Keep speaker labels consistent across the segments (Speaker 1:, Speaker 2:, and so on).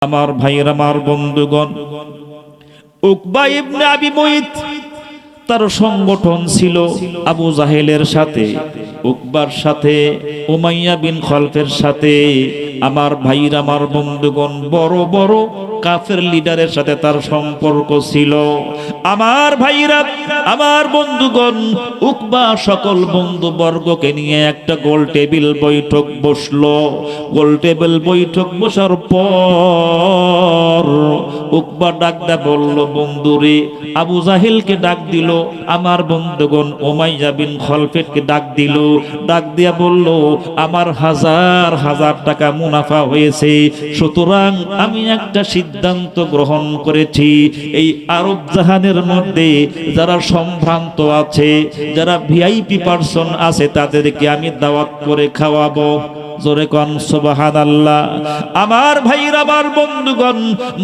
Speaker 1: আমার ভাইয়ের, আমার বন্ধুগণ, উকবা ইবনে আবি মুইত তার সংগঠন ছিল আবু জাহেলের সাথে, উকবার সাথে, উমাইয়া বিন খলফের সাথে। আমার ভাইয়ের, আমার বন্ধুগণ, বড় বড় কাফের লিডারের সাথে তার সম্পর্ক ছিল। আমার ভাইরা, আমার বন্ধুগণ, উকবা সকল বন্ধু বর্গকে নিয়ে একটা গোল টেবিল বৈঠক বসলো। গোল টেবিল বৈঠক বসার পর উকবা ডাক দা বলল, বন্ধুরে, আবু জাহেলকে ডাক দিল, আমার বন্ধুগণ উমাইয়া বিন খলফকে ডাক দিল, ডাক দিয়া বলল, আমার হাজার হাজার টাকা মুনাফা হয়েছে, সুতরাং আমি একটা সিদ্ধান্ত গ্রহণ করেছি, এই আরব জাহানের মধ্যে যারা সম্ভ্রান্ত আছে, যারা ভিআইপি পার্সন আছে, তাদেরকে আমি দাওয়াত করে খাওয়াবো। জোরে কোন সুবহানাল্লাহ। আমার ভাইরা, আমার বন্ধুগণ,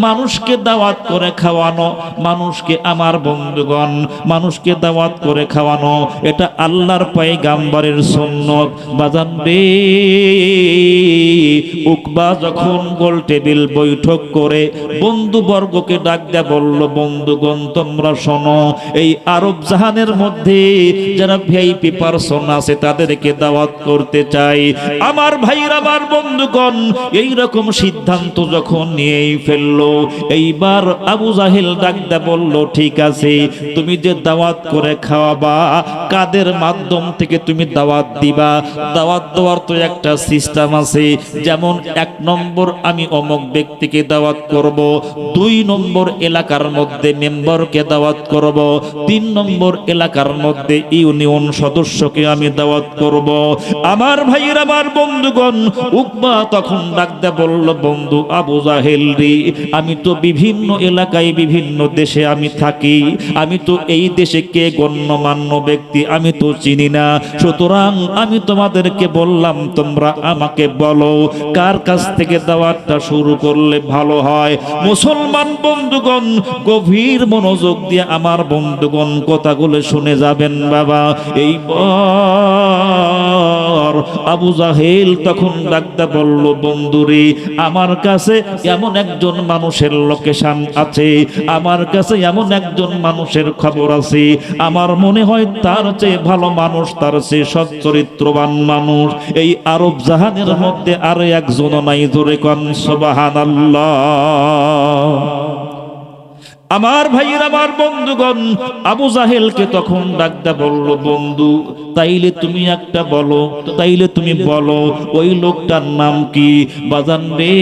Speaker 1: মানুষকে দাওয়াত করে খাওয়ানো, মানুষকে, আমার বন্ধুগণ, মানুষকে দাওয়াত করে খাওয়ানো, এটা আল্লাহর পয়গাম্বরের সুন্নত। বাজান রে, উকবা যখন গোল টেবিল বৈঠক করে বন্ধু বর্গকে ডাক দেয়া বলল, বন্ধুগণ তোমরা শোনো, এই আরব জাহানের মধ্যে যারা ভিআইপি পার্সন আছে তাদেরকে দাওয়াত করতে চাই। আমার ভাইরা, আমার বন্ধুগণ, এই রকম সিদ্ধান্ত যখন নিয়েই ফেললো, এইবার আবু জাহেল ডাক দা বলল, ঠিক আছে, তুমি যে দাওয়াত করে খাওয়াবা, কাদের মাধ্যম থেকে তুমি দাওয়াত দিবা? দাওয়াত দেওয়ার তো একটা সিস্টেম আছে, যেমন 1 নম্বর আমি অমুক ব্যক্তিকে দাওয়াত করব, 2 নম্বর এলাকার মধ্যে মেম্বারকে দাওয়াত করব, 3 নম্বর এলাকার মধ্যে ইউনিয়ন সদস্যকে আমি দাওয়াত করব। আমার ভাইয়ের, আমার বন্ধুগণ, উকবা তখন ডাক দে বলল, বন্ধু আবু জাহেল রে, আমি তো বিভিন্ন এলাকায় বিভিন্ন দেশে আমি থাকি, আমি তো এই দেশে কে গণ্যমান্য ব্যক্তি আমি তো চিনি না, সুতরাং আমি তোমাদেরকে বললাম, তোমরা আমাকে বলো কার কাছ থেকে দাওয়াতটা শুরু করলে ভালো হয়। মুসলমান বন্ধুগণ, গভীর মনোযোগ দিয়ে আমার বন্ধুগণ কথাগুলো শুনে যাবেন বাবা। এইবার আবু জাহেল তখন ডাকতে বলল, বন্ধুরে, আমার কাছে এমন একজন মানুষের লোকেশন আছে, আমার কাছে এমন একজন মানুষের খবর আছে, আমার মনে হয় তার চেয়ে ভালো মানুষ, তার চেয়ে সচ্চরিত্রবান মানুষ এই আরব জাহানের মধ্যে আর একজন নাই। জোরে কোন সুবহানাল্লাহ। আমার ভাইয়ের, আমার বন্ধুগণ, আবু জাহেলকে তখন ডাকতে বলল, বন্ধু তাইলে তুমি একটা বলো, তাইলে তুমি বলো ওই লোকটার নাম কি? বাজান রে,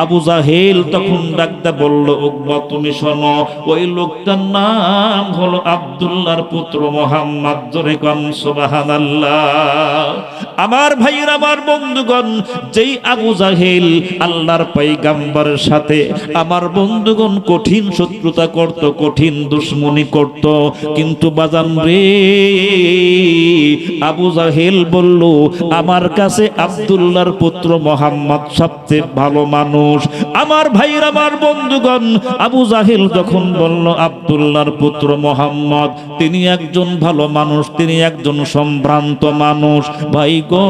Speaker 1: আবু জাহেল তখন ডাকতে বলল, উকবা তুমি শোনো, ওই লোকটার নাম হলো আব্দুল্লাহর পুত্র মুহাম্মদ। জোরে কোন সুবহানাল্লাহ। আমার ভাইয়ের, আমার বন্ধুগণ, যেই আবু জাহেল আল্লাহর পয়গাম্বরের সাথে আমার বন্ধুগণ কঠিন শত্রুতা করত, কঠিন দুশ্মনী করত, কিন্তু বাজান রে, আবু জাহেল বলল, আমার কাছে আব্দুল্লাহর পুত্র মুহাম্মদ সবচেয়ে ভালো মানুষ। আমার ভাইয়ের, আমার বন্ধুগণ, আবু জাহেল যখন বলল আব্দুল্লাহর পুত্র মুহাম্মদ তিনি একজন ভালো মানুষ, তিনি একজন সম্ভ্রান্ত মানুষ, ভাই গো,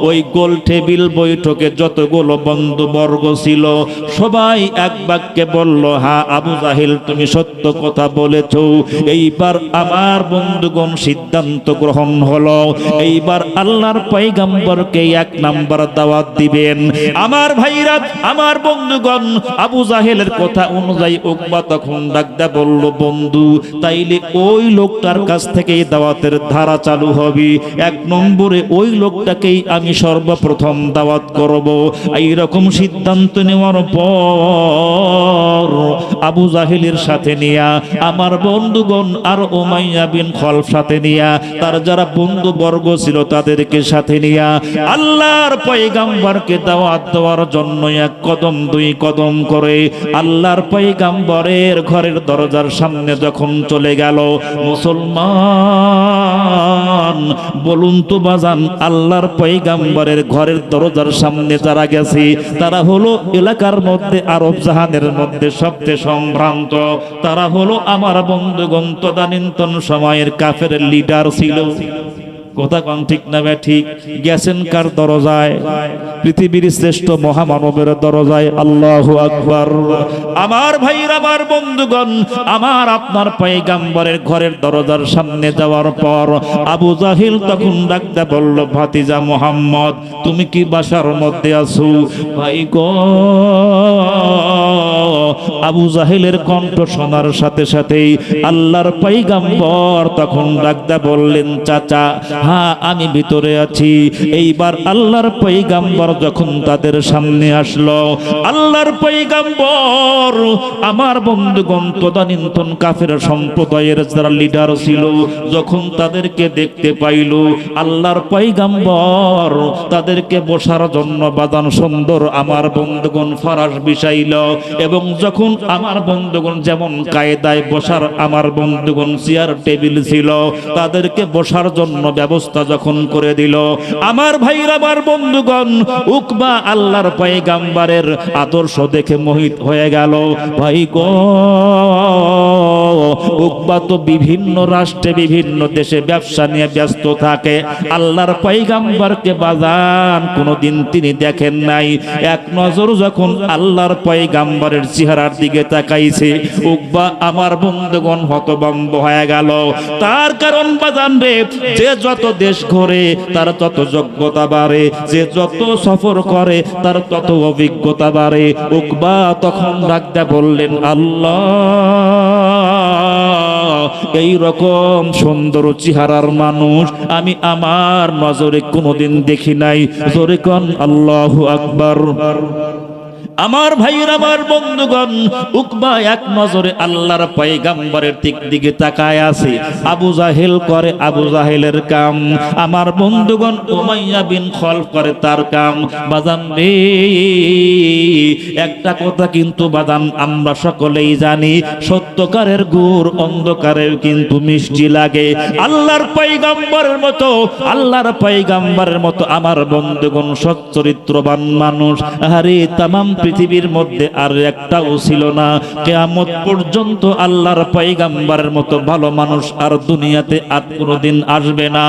Speaker 1: ওই গোল টেবিল বৈঠকে যতগুলো বন্ধু বর্গ ছিল সবাই এক বাক্যে বলল, হ্যাঁ আবু জাহেল তুমি সত্য কথা বলেছ। এইবার আমার বন্ধুগণ সিদ্ধান্ত গ্রহণ হলো, এইবার আল্লাহর পয়গম্বরকে 1 নাম্বার দাওয়াত দিবেন। আমার ভাইরা, আমার বন্ধুগণ, আবু জাহেলের কথা অনুযায়ী উকবা তখন ডাকদা বলল, বন্ধু তাইলে ওই লোকটার কাছ থেকেই দাওয়াতের ধারা চালু হবে, 1 নম্বরে ওই লোকটাকেই আমি সর্বপ্রথম দাওয়াত করব। এইরকম সিদ্ধান্ত নেওয়ার পর আবু জাহেলের সাথে নিয়া আমার বন্ধুগণ আর উমাইয়া বিন খলফ সাথে নিয়া তার যারা বন্ধু বর্গ ছিল তাদেরকে সাথে নিয়া আল্লাহর পয়গাম্বরকে দাওয়াত দেওয়ার জন্য 1 কদম 2 কদম করে আল্লাহর পয়গাম্বরের ঘরের দরজার সামনে যখন চলে গেল, মুসলমান বলুন তো বাজান, আল্লাহর পয়গাম্বরের ঘরের দরজার সামনে যারা গেছে তারা হলো এলাকার মধ্যে আরব জাহানের মধ্যে সবচেয়ে সম্ভ্রান্ত, তারা হলো আমার বন্ধুগণ তদানীন্তন সময়ের কাফের লিডার ছিল। কথা কোন ঠিক না ঠিক? গেছেন কার দরজায়? পৃথিবীর শ্রেষ্ঠ মহামানবের দরজায়। আল্লাহু আকবার। আমার ভাইরা, আমার বন্ধুগণ, আমার আপনার পয়গম্বরের ঘরের দরজার সামনে যাওয়ার পর আবু জাহিল তখন ডাকতে বলল, ভাতিজা মুহাম্মদ, তুমি কি বাসার মধ্যে আছো? ভাই গো, আবু জাহিলের কণ্ঠ শোনার সাথে সাথেই আল্লাহর পয়গম্বর তখন ডাকতে বললেন, চাচা, হ্যাঁ আমি ভিতরে আছি। এইবার আল্লাহর পয়গম্বর যখন তাদের সামনে আসলো, আল্লাহর পয়গম্বর, আমার বন্ধুগণ, তদানীন্তন কাফের সম্প্রদায়ের যারা লিডার ছিল, যখন তাদেরকে দেখতে পাইল, আল্লাহর পয়গম্বর তাদেরকে বসার জন্য বাদান সুন্দর আমার বন্ধুগণ ফরাশ বিছাইল, এবং যখন আমার বন্ধুগণ যেমন কায়দায় বসার আমার বন্ধুগণ চেয়ার টেবিল ছিল, তাদেরকে বসার জন্য ব্যবস্থা যখন করে দিল, আমার ভাইরা, আমার বন্ধুগণ, উকবা আল্লাহর পয়গম্বরের আদর্শ দেখে মোহিত হয়ে গেল। ভাই গো, উকবা তো বিভিন্ন রাষ্ট্রে বিভিন্ন দেশে ব্যবসা নিয়ে ব্যস্ত থাকে, আল্লাহর পয়গম্বরকে বাজান কোনোদিন তিনি দেখেন নাই। এক নজর যখন আল্লাহর পয়গম্বরের চেহারার দিকে তাকাইছে, উকবা আমার বন্ধুগণ হতভম্ব হয়ে গেল। তার কারণ বাজান রে, যে যত দেশ ঘোরে তার তত যোগ্যতা বাড়ে, যে যত সফর করে তার তত অভিজ্ঞতা বাড়ে। উকবা তখন ডাকতে বললেন, আল্লাহ, এই রকম সুন্দর চেহারার মানুষ আমি আমার নজরে কোনোদিন দেখি নাই। জোরে কোন আল্লাহু আকবার। আমার ভাইরা, আমার বন্ধুগণ, উকবা এক নজরে আল্লাহর পয়গম্বরের দিকে তাকায় আছে। আবু জাহেল করে আবু জাহেলের কাম, আমার বন্ধুগণ উমাইয়া বিন খলফ করে তার কাম। বাজান রে, একটা কথা কিন্তু বাজান আমরা সকলেই জানি, সত্যকারের গুড় অন্ধকারেও কিন্তু মিষ্টি লাগে। আল্লাহর পয়গম্বরের মতো, আল্লাহর পয়গম্বরের মতো আমার বন্ধুগণ সচ্চরিত্রবান মানুষ আরে তামাম পৃথিবীর মধ্যে আর একটাও ছিল না। কিয়ামত পর্যন্ত আল্লাহর পয়গম্বরের মতো ভালো মানুষ আর দুনিয়াতে আর কোনোদিন আসবে না।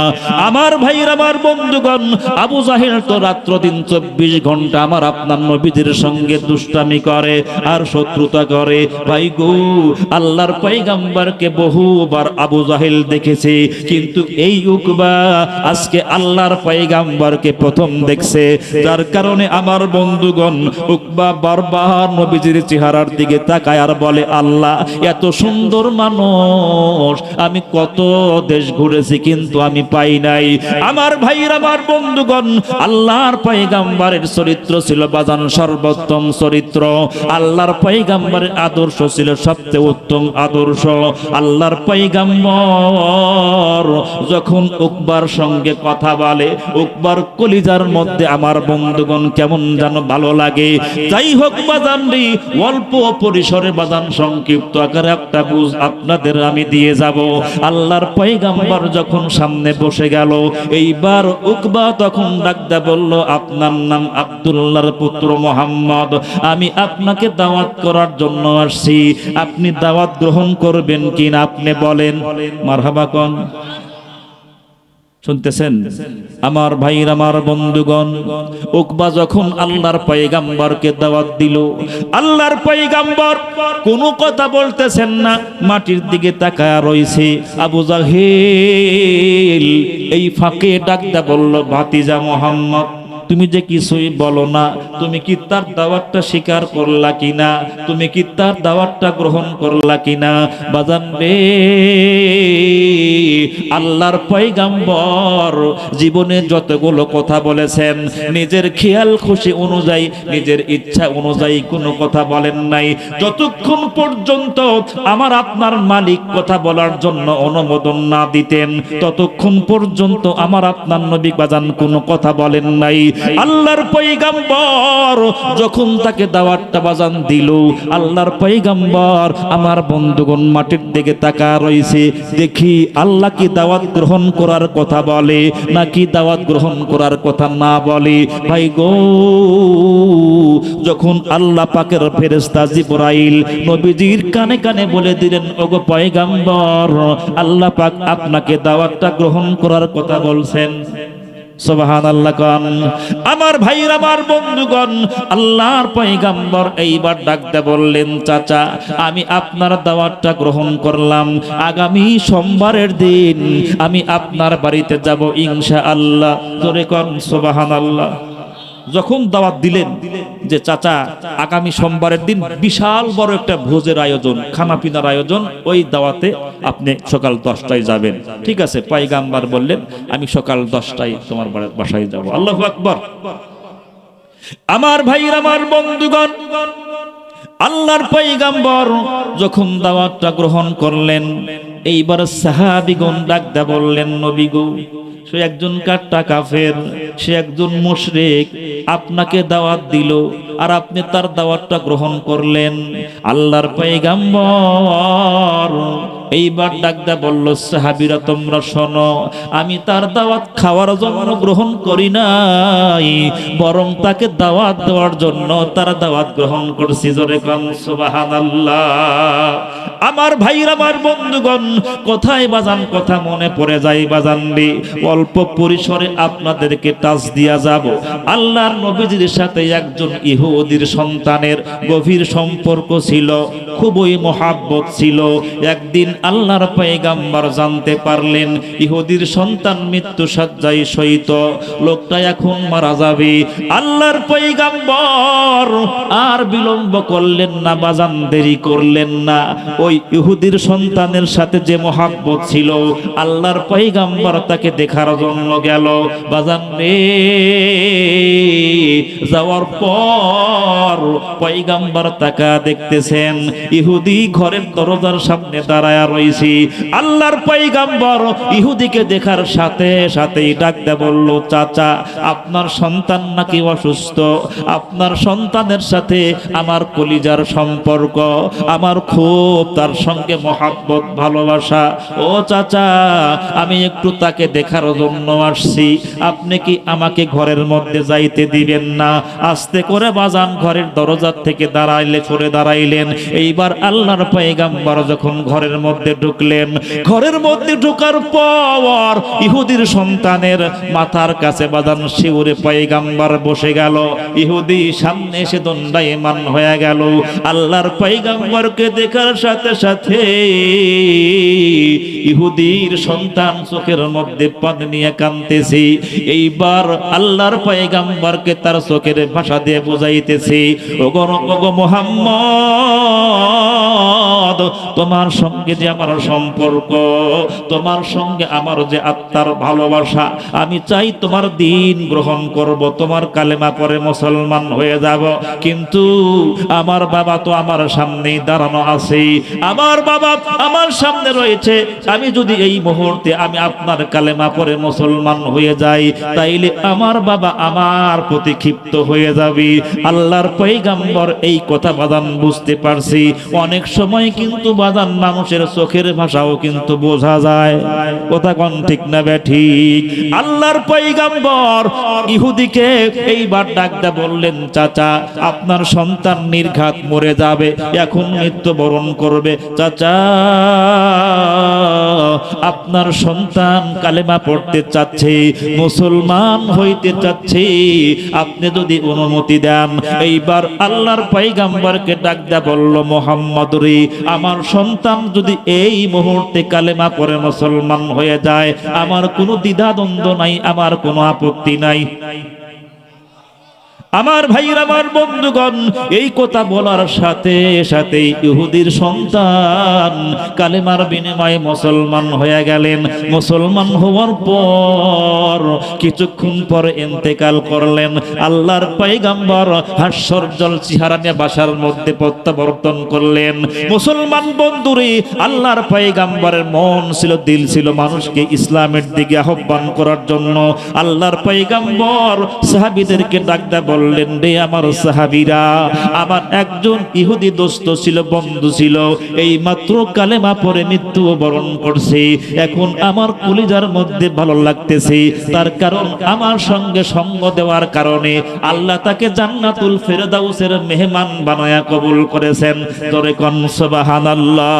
Speaker 1: আমার ভাইরা, আমার বন্ধুগণ, আবু জাহেল তো রাত্র দিন 24 ঘন্টা আমার আপনার নবীদের সঙ্গে দুষ্টামি করে আর শত্রুতা করে। ভাই গো, আল্লাহর পয়গম্বরকে বহুবার আবু জাহেল দেখেছে, কিন্তু এই উকবা আজকে আল্লাহর পয়গম্বরকে প্রথম দেখছে। যার কারণে আমার বন্ধুগণ, উকবা বারবার নবীজির চেহারার দিকে তাকায় আর বলে, আল্লাহ, এত সুন্দর মানুষ আমি কত দেশ ঘুরেছি কিন্তু আমি পাই নাই। আমার ভাইরা, আমার বন্ধুগণ, আল্লাহর পয়গম্বরের চরিত্র ছিল বাজান সর্বোত্তম চরিত্র। আল্লাহর পয়গম্বরের আদর্শ ছিল সবচেয়ে উত্তম আদর্শ। আল্লাহর পয়গম্বর যখন উকবার সঙ্গে কথা বলে, উকবার কলিজার মধ্যে আমার বন্ধুগণ কেমন যেন ভালো লাগে। যাই হোক বাজান রে, অল্প পরিসরে বাজান সংক্ষিপ্ত আকারে একটা বুঝ আপনাদের আমি দিয়ে যাব। আল্লাহর পয়গম্বর যখন সামনে বসে গেল, এইবার উকবা তখন ডাকতে বলল, আপনার নাম আব্দুল্লাহর পুত্র মুহাম্মদ, আমি আপনাকে দাওয়াত করার জন্য আসছি, আপনি দাওয়াত গ্রহণ করবেন কিনা আপনি বলেন। মারহাবা কোন। শুনতেছেন আমার ভাইরা, আমার বন্ধুগণ, উকবা যখন আল্লাহর পয়গম্বরকে দাওয়াত দিল, আল্লাহর পয়গম্বর কোনো কথা বলতেছেন না, মাটির দিকে তাকায় রইছে। আবু জাহেল এই ফাঁকে ডাকতে বলল, ভাতিজা মুহাম্মদ, তুমি যে কিছুই বলো না, তুমি কি তার দাওয়াতটা স্বীকার করলা কিনা? তুমি কি তার দাওয়াতটা গ্রহণ করলা কিনা? বাজান রে, আল্লাহর পয়গম্বর জীবনে যতগুলো কথা বলেছেন, নিজের খেয়াল খুশি অনুযায়ী, নিজের ইচ্ছা অনুযায়ী কোনো কথা বলেন নাই। যতক্ষণ পর্যন্ত আমার আপনার মালিক কথা বলার জন্য অনুমোদন না দিতেন, ততক্ষণ পর্যন্ত আমার আপনার নবী বাজান কোনো কথা বলেন নাই। আল্লাহর পয়গম্বর যখন তাকে দাওয়াতটা বাজান দিল, আল্লাহর পয়গম্বর আমার বন্ধুগণ মাটির দিকে তাকায় রইছে। দেখি আল্লাহ কি দাওয়াত গ্রহণ করার কথা বলে নাকি দাওয়াত গ্রহণ করার কথা না বলে। ভাই গো, যখন আল্লাহ পাকের ফেরেশতা জিবরাইল নবীজির কানে কানে বলে দিলেন, ওগো পয়গম্বর, আল্লাহ পাক আপনাকে দাওয়াতটা গ্রহণ করার কথা বলছেন। সুবহানাল্লাহ কান। আমার ভাইরা, আমার বন্ধুগণ, আল্লাহর পয়গম্বর এইবার ডাকতে বললেন, চাচা আমি আপনার দাওয়াতটা গ্রহণ করলাম, আগামী সোমবারের দিন আমি আপনার বাড়িতে যাব ইনশাআল্লাহ। জোরে কোন সুবহানাল্লাহ। যখন দাওয়াত দিলেন যে চাচা আগামী সোমবারের দিন বিশাল বড় একটা ভোজের আয়োজন, খানা পিনার আয়োজন, ওই দাওয়াতে আপনি সকাল 10টায় যাবেন। ঠিক আছে, পয়গম্বর বললেন আমি সকাল 10টায় তোমার বাসায় যাব। আল্লাহু আকবার। আমার ভাইরা, আমার বন্ধুগণ, আল্লাহর পয়গম্বর যখন দাওয়াতটা গ্রহণ করলেন, এইবার সাহাবীগণ ডাকতে বললেন, নবী গো, সে একজন কাট্টা কাফের, সে একজন মুশরিক, আপনাকে দাওয়াত দিল আর আপনি তার দাওয়াতটা গ্রহণ করলেন। আল্লাহর পয়গম্বর এইবার ডাকদা বলল, সাহাবীরা তোমরা শোনো, আমি তার দাওয়াত খাওয়ার জন্য গ্রহণ করি নাই, বরং তাকে দাওয়াত দেওয়ার জন্য তার দাওয়াত গ্রহণ করছি। জোরে কোন সুবহানাল্লাহ। আমার ভাইরা, আমার বন্ধুগণ, কোথায় বাজান কথা মনে পড়ে যায় বাজান রে। অল্প পরিসরে আপনাদেরকে টাচ দিয়া যাব। আল্লাহর নবীজির সাথে একজন ইহুদির সন্তানের গভীর সম্পর্ক ছিল, খুবই মহাব্বত ছিল। একদিন আল্লাহর পয়গম্বর জানতে পারলেন ইহুদির সন্তান মৃত্যু শয্যায় শয়িত, লোকটা এখন মারা যাবে। আল্লাহর পয়গম্বর আর বিলম্ব করলেন না বাজান, দেরি করলেন না। ওই ইহুদির সন্তানের সাথে যে মহাব্বত ছিল, আল্লাহর পয়গম্বর তাকে দেখার জন্য গেল। বাজান রে, যাওয়ার পর পয়গম্বর তাকা দেখতেছেন ইহুদি ঘরের দরজার সামনে দাঁড়ায় রয়েছে। আল্লাহর পয়গম্বর ইহুদিকে দেখার সাথে সাথেই ডাকতে বলল, চাচা আপনার সন্তান নাকি অসুস্থ, আপনার সন্তানের সাথে আমার কলিজার সম্পর্ক, আমার খুব তার সঙ্গে মহাব্বত ভালোবাসা। ও চাচা, আমি একটু তাকে দেখার জন্য আসছি, আপনি কি আমাকে ঘরের মধ্যে যাইতে দিবেন না? আস্তে করে বাজান ঘরের দরজার থেকে দাঁড়াইলেন। এইবার আল্লাহর পয়গম্বর যখন ঘরের মধ্যে ঢুকলেন, ঘরের মধ্যে ঢোকার পর ইহুদির সন্তানের মাথার কাছে বাজান শিউরে পয়গম্বর বসে গেল। ইহুদি সামনে এসে দণ্ডায়মান হয়ে গেল। আল্লাহর পয়গম্বরকে দেখার সাথে সাথে ইহুদির সন্তান চোখের মধ্যে পানি নিয়ে কাঁদতেছে। এইবার আল্লাহর পয়গম্বরকে তার চোখের ভাষা দিয়ে বুঝাইতেছে, ওগো মুহাম্মদ, তোমার সঙ্গে যে আমার সম্পর্ক, তোমার সঙ্গে আমার যে আত্মার ভালোবাসা, আমি চাই তোমার দ্বীন গ্রহণ করব, তোমার কালেমা পড়ে মুসলমান হয়ে যাব। কিন্তু আমার বাবা তো আমার সামনেই দাঁড়ানো আছে, আমার বাবা আমার সামনে রয়েছে, আমি যদি এই মুহূর্তে আমি আপনার কালেমা পড়ে মুসলমান হয়ে যাই, তাইলে আমার বাবা আমার প্রতি ক্ষিপ্ত হয়ে যাবে। আল্লাহর পয়গম্বর এই কথা বাদান বুঝতে পারছি। অনেক সময় কিন্তু বাদান মানুষের চোখের ভাষাও কিন্তু বোঝা যায়, কথা কোন ঠিক না ঠিক? আল্লাহর পয়গম্বর ইহুদিকে এইবার ডাকতে বললেন, চাচা আপনার সন্তান নির্ঘাত মরে যাবে, এখন মৃত্যুবরণ করবে। চাচা আপনার সন্তান কালেমা পড়তে চাচ্ছে, মুসলমান হইতে চাচ্ছে, আপনি যদি অনুমতি দেন। এইবার আল্লাহর পয়গম্বরকে ডাকতে বলল, মুহাম্মদ রে, আমার সন্তান যদি এই মুহূর্তে কালেমা পড়ে মুসলমান হয়ে যায়, আমার কোনো দ্বিধাদ্বন্দ্ব নাই, আমার কোনো আপত্তি নাই। আমার ভাইরা, আমার বন্ধুগণ, এই কথা বলার সাথে সাথে ইহুদির সন্তান কালেমার বিনিময়ে মুসলমান হয়ে গেলেন। মুসলমান হওয়ার পর কিছুক্ষণ পর ইন্তেকাল করলেন। আল্লাহর পয়গম্বর হাস্যজ্জ্বল চেহারা নিয়ে বাসার মধ্যে প্রত্যাবর্তন করলেন। মুসলমান বন্ধুরে, আল্লাহর পয়গম্বরের মন ছিল, দিল ছিল মানুষকে ইসলামের দিকে আহ্বান করার জন্য। আল্লাহর পয়গম্বর সাহাবীদেরকে ডাকতে বললেন, বললেন, রে আমার সাহাবীরা, আমার একজন ইহুদি দোস্ত ছিল, বন্ধু ছিল, এই মাত্র কালেমা পড়ে মৃত্যুবরণ করছে। এখন আমার কলিজার মধ্যে ভালো লাগতেছে, তার কারণ আমার সঙ্গে সঙ্গ দেওয়ার কারণে আল্লাহ তাকে জান্নাতুল ফেরদাউসের মেহমান বানায়া কবুল করেছেন। জোরে কোন সুবহানাল্লাহ।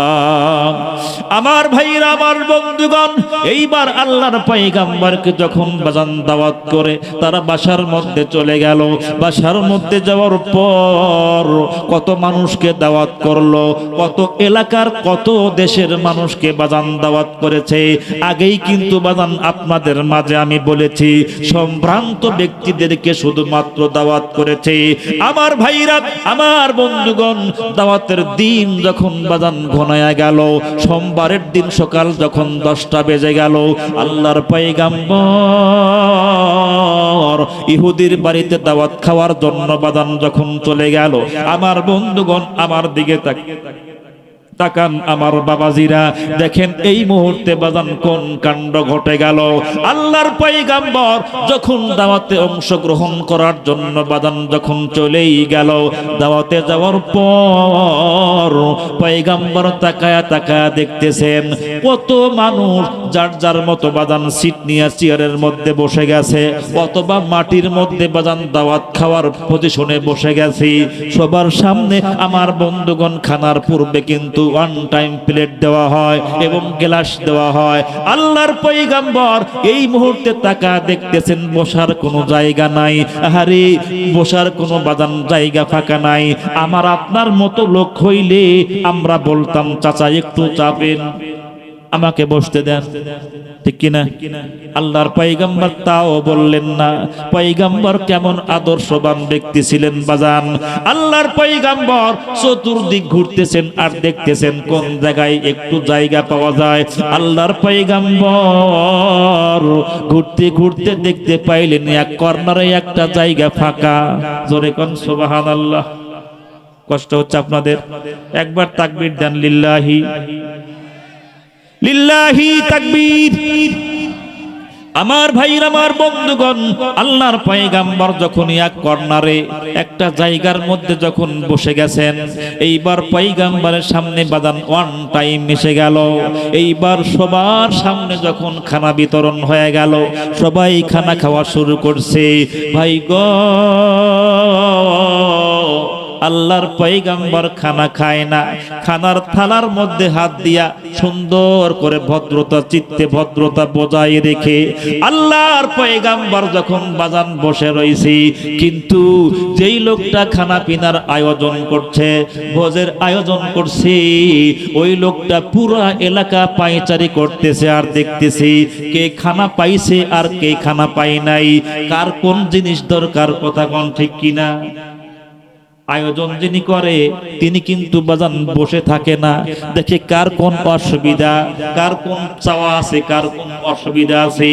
Speaker 1: আমার ভাইরা, আমার বন্ধুগণ, এইবার আল্লাহর পয়গম্বরকে যখন বাজান দাওয়াত করে তারা বাসার মধ্যে চলে গেল। বাসার মধ্যে যাওয়ার পর কত মানুষকে দাওয়াত করলো, কত এলাকার কত দেশের মানুষকে বাজান দাওয়াত করেছে। আগেই কিন্তু বাজান আপনাদের মাঝে আমি বলেছি, সম্ভ্রান্ত ব্যক্তিদেরকে শুধুমাত্র দাওয়াত করেছে। আমার ভাইরা, আমার বন্ধুগণ, দাওয়াতের দিন যখন বাজান ঘনায়া গেল, সোমবারের দিন সকাল যখন 10টা বেজে গেল, আল্লাহর পয়গম্বর ইহুদির বাড়িতে দাওয়াত খাওয়ার জন্য বাজান যখন চলে গেল, আমার বন্ধুগণ আমার দিকে তাকান, আমার বাবাজিরা, দেখেন এই মুহূর্তে বাজান কোন কাণ্ড ঘটে গেল। আল্লাহর পয়গম্বর যখন দাওয়াতে অংশগ্রহণ করার জন্য বাজান যখন চলেই গেল, দাওয়াতে যাওয়ার পর পয়গম্বর তাকায়া তাকায়া দেখতেছেন কত মানুষ যার যার মতো বাজান সিট নিয়ে চেয়ারের মধ্যে বসে গেছে, অথবা মাটির মধ্যে বাজান দাওয়াত খাওয়ার পজিশনে বসে গেছে। সবার সামনে আমার বন্ধুগণ খানার পূর্বে কিন্তু ওয়ান টাইম প্লেট দেওয়া হয় এবং গ্লাস দেওয়া হয়। আল্লাহর পয়গম্বর এই মুহূর্তে তাকা দেখতেছেন বসার কোনো জায়গা নাই। আরে বসার কোনো বাজান জায়গা ফাঁকা নাই। আমার আপনার মতো লোক হইলে আমরা বলতাম, চাচা একটু চাপেন, আমাকে বসতে দেন, ঠিক কিনা? আল্লাহর পয়গম্বর তাও বললেন না। পয়গম্বর কেমন আদর্শবান ব্যক্তি ছিলেন বাজান। আল্লাহর পয়গম্বর চতুর্দিক ঘুরতেছেন আর দেখতেছেন কোন জায়গায় একটু জায়গা পাওয়া যায়। আল্লাহর পয়গম্বর ঘুরতে ঘুরতে দেখতে পাইলেন এক কর্নারে একটা জায়গা ফাঁকা। জোরে কোন সুবহানাল্লাহ। কষ্ট হচ্ছে আপনাদের? একবার তাকবীর দেন, লিল্লাহি লিল্লাহি তাকবীর। আমার ভাইরা, আমার বন্ধুগণ, আল্লাহর পয়গম্বর যখন এক কর্নারে একটা জায়গার মধ্যে যখন বসে গেছেন, এইবার পয়গম্বরের সামনে বাজান ওয়ান টাইম এসে গেল। এইবার সবার সামনে যখন খানা বিতরণ হয়ে গেল, সবাই খানা খাওয়া শুরু করছে। ভাই গো, আল্লাহর পয়গম্বর খানা খায় না, খানার থালার মধ্যে হাত দিয়া সুন্দর করে ভদ্রতা চিত্তে ভদ্রতা বজায় রেখে আল্লাহর পয়গম্বর যখন বাজান বসে রয়েছে, কিন্তু যেই লোকটা খানা পিনার আয়োজন করছে, ভোজের আয়োজন করছে, ওই লোকটা পুরা এলাকা পায়চারি করতেছে আর দেখতেছে কে খানা পাইছে আর কে খানা পায় নাই, কার কোন জিনিস দরকার, কথা কোন ঠিক কিনা? আয়োজন যিনি করে তিনি কিন্তু বাজান বসে থাকে না, দেখে কার কোন অসুবিধা, কার কোন চাওয়া আছে, কার কোন অসুবিধা আছে।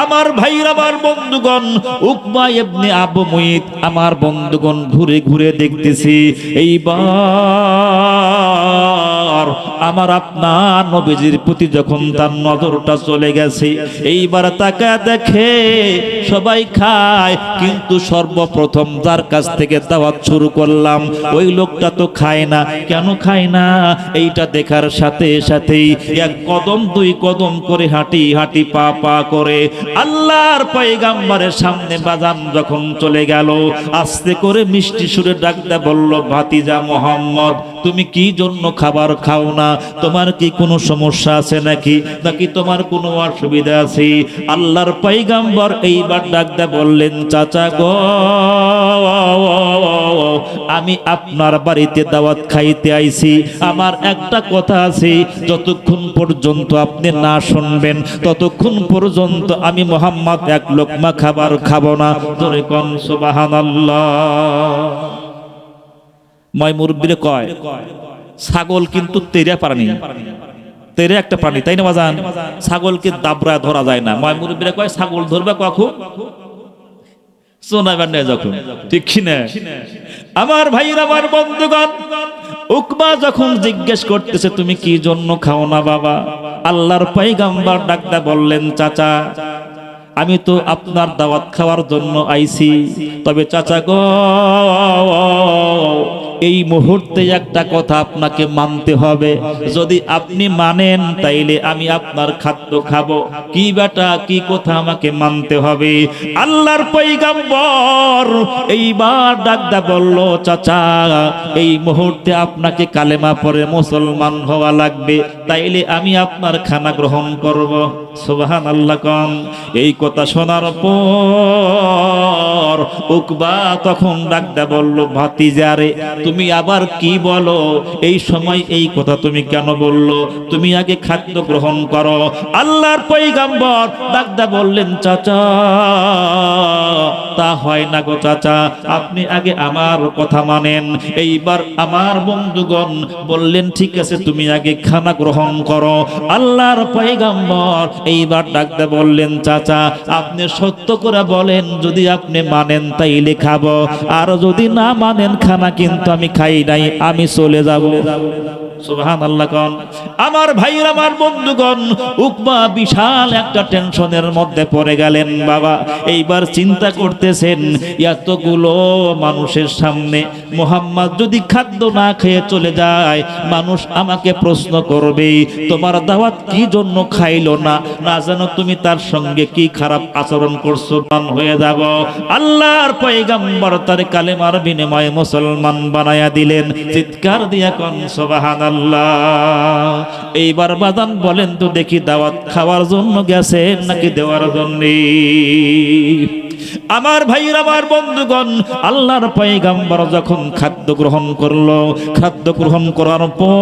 Speaker 1: আমার ভাইরা, আমার বন্ধুগণ, উকবা ইবনে আবু মুইত আমার বন্ধুগণ ঘুরে ঘুরে দেখতেছি। এইবার আমার আপনার নবীজির প্রতি যখন তার নজরটা চলে গেছে, এইবার তাকা দেখে সবাই খায়, কিন্তু সর্বপ্রথম যার কাছ থেকে দাওয়াত শুরু করলাম ওই লোকটা তো খায় না। কেন খায় না? এইটা দেখার সাথে সাথেই এক কদম দুই কদম করে হাঁটি হাঁটি পা পা করে আল্লাহর পয়গম্বরের সামনে বাজান যখন চলে গেল, আস্তে করে মিষ্টি সুরে ডাকতে বলল, ভাতিজা মোহাম্মদ, তুমি কি জন্য খাবার খাও না? তোমার কি কোনো সমস্যা আছে নাকি, নাকি তোমার কোনো অসুবিধা আছে? আল্লাহর পয়গম্বর এইবার ডাকতে বললেন, চাচা গো, আমি আপনার বাড়িতে দাওয়াত খাইতে আইছি, আমার একটা কথা আছে, যতক্ষণ পর্যন্ত আপনি না শুনবেন ততক্ষণ পর্যন্ত আমি মোহাম্মদ এক লোকমা খাবার খাবো না। জোরে কোন সুবহানাল্লাহ। ময় মুরব্বিরে কয়, ছাগল কিন্তু তেরে প্রাণী, তেরে একটা প্রাণী, তাই না বাজান? ছাগলকে দাবরা ধরা যায় না। ময় মুরব্বিরে কয়, ছাগল ধরবে কখন? শোনাবার নেই যখন, ঠিক কিনা? আমার ভাইরা, আমার বন্ধুগণ, উকবা যখন জিজ্ঞেস করতেছে তুমি কি জন্য খাও না বাবা, আল্লাহর পয়গম্বর ডাকতে বললেন, চাচা আমি তো আপনার দাওয়াত খাওয়ার জন্য আইছি, তবে চাচা গো এই মুহূর্তে একটা কথা আপনাকে মানতে হবে, যদি আপনি মানেন তাইলে আমি আপনার খাদ্য খাবো। কি বেটা কি কথা আমাকে মানতে হবে? আল্লাহর পয়গম্বর এইবার ডাকদা বলল, চাচা এই মুহূর্তে আপনাকে কালেমা পড়ে মুসলমান হওয়া লাগবে, তাইলে আমি আপনার খানা গ্রহণ করব। সুবহানাল্লাহ কোন। এই কথা শোনার পর উকবা তখন ডাকদা বলল, ভাতিজারে তুমি আবার কি বলো? এই সময় এই কথা তুমি কেন বললো? তুমি আগে খাদ্য গ্রহণ করো। আল্লাহর পয়গম্বর ডাকদা বললেন, চাচা তা হয় না গো চাচা, আপনি আগে আমার কথা মানেন। এইবার আমার বন্ধুগণ বললেন, ঠিক আছে তুমি আগে খানা গ্রহণ করো। আল্লাহর পয়গম্বর এইবার ডাকদা বললেন, চাচা আপনি সত্য করে বলেন, যদি আপনি মানেন তাইলে খাবো, আর যদি না মানেন খানা কিন্তু আমি খাই নাই, আমি চলে যাব। সুবহানাল্লাহ কোন। আমার ভাইরা আমার বন্ধুগণ, উকবা বিশাল একটা টেনশনের মধ্যে পড়ে গেলেন বাবা। এইবার চিন্তা করতেছেন, এতগুলো মানুষের সামনে মুহাম্মদ যদি খাদ্য না খেয়ে চলে যায়, মানুষ আমাকে প্রশ্ন করবে তোমার দাওয়াত কি জন্য খাইলো না, না জানো তুমি তার সঙ্গে কি খারাপ আচরণ করছো, মান হয়ে যাব। আল্লাহর পয়গম্বর তার কালেমার বিনিময়ে মুসলমান বানায়া দিলেন। চিৎকার দিয়া কোন সুবহানাল্লাহ। এইবার বাদান বলেন তো দেখি, দাওয়াত খাওয়ার জন্য গেছেন নাকি দেওয়ার জন্য? আমার ভাইরা আমার বন্ধুগণ, আল্লাহর পয়গম্বর যখন খাদ্য গ্রহণ করলো, খাদ্য গ্রহণ করার পর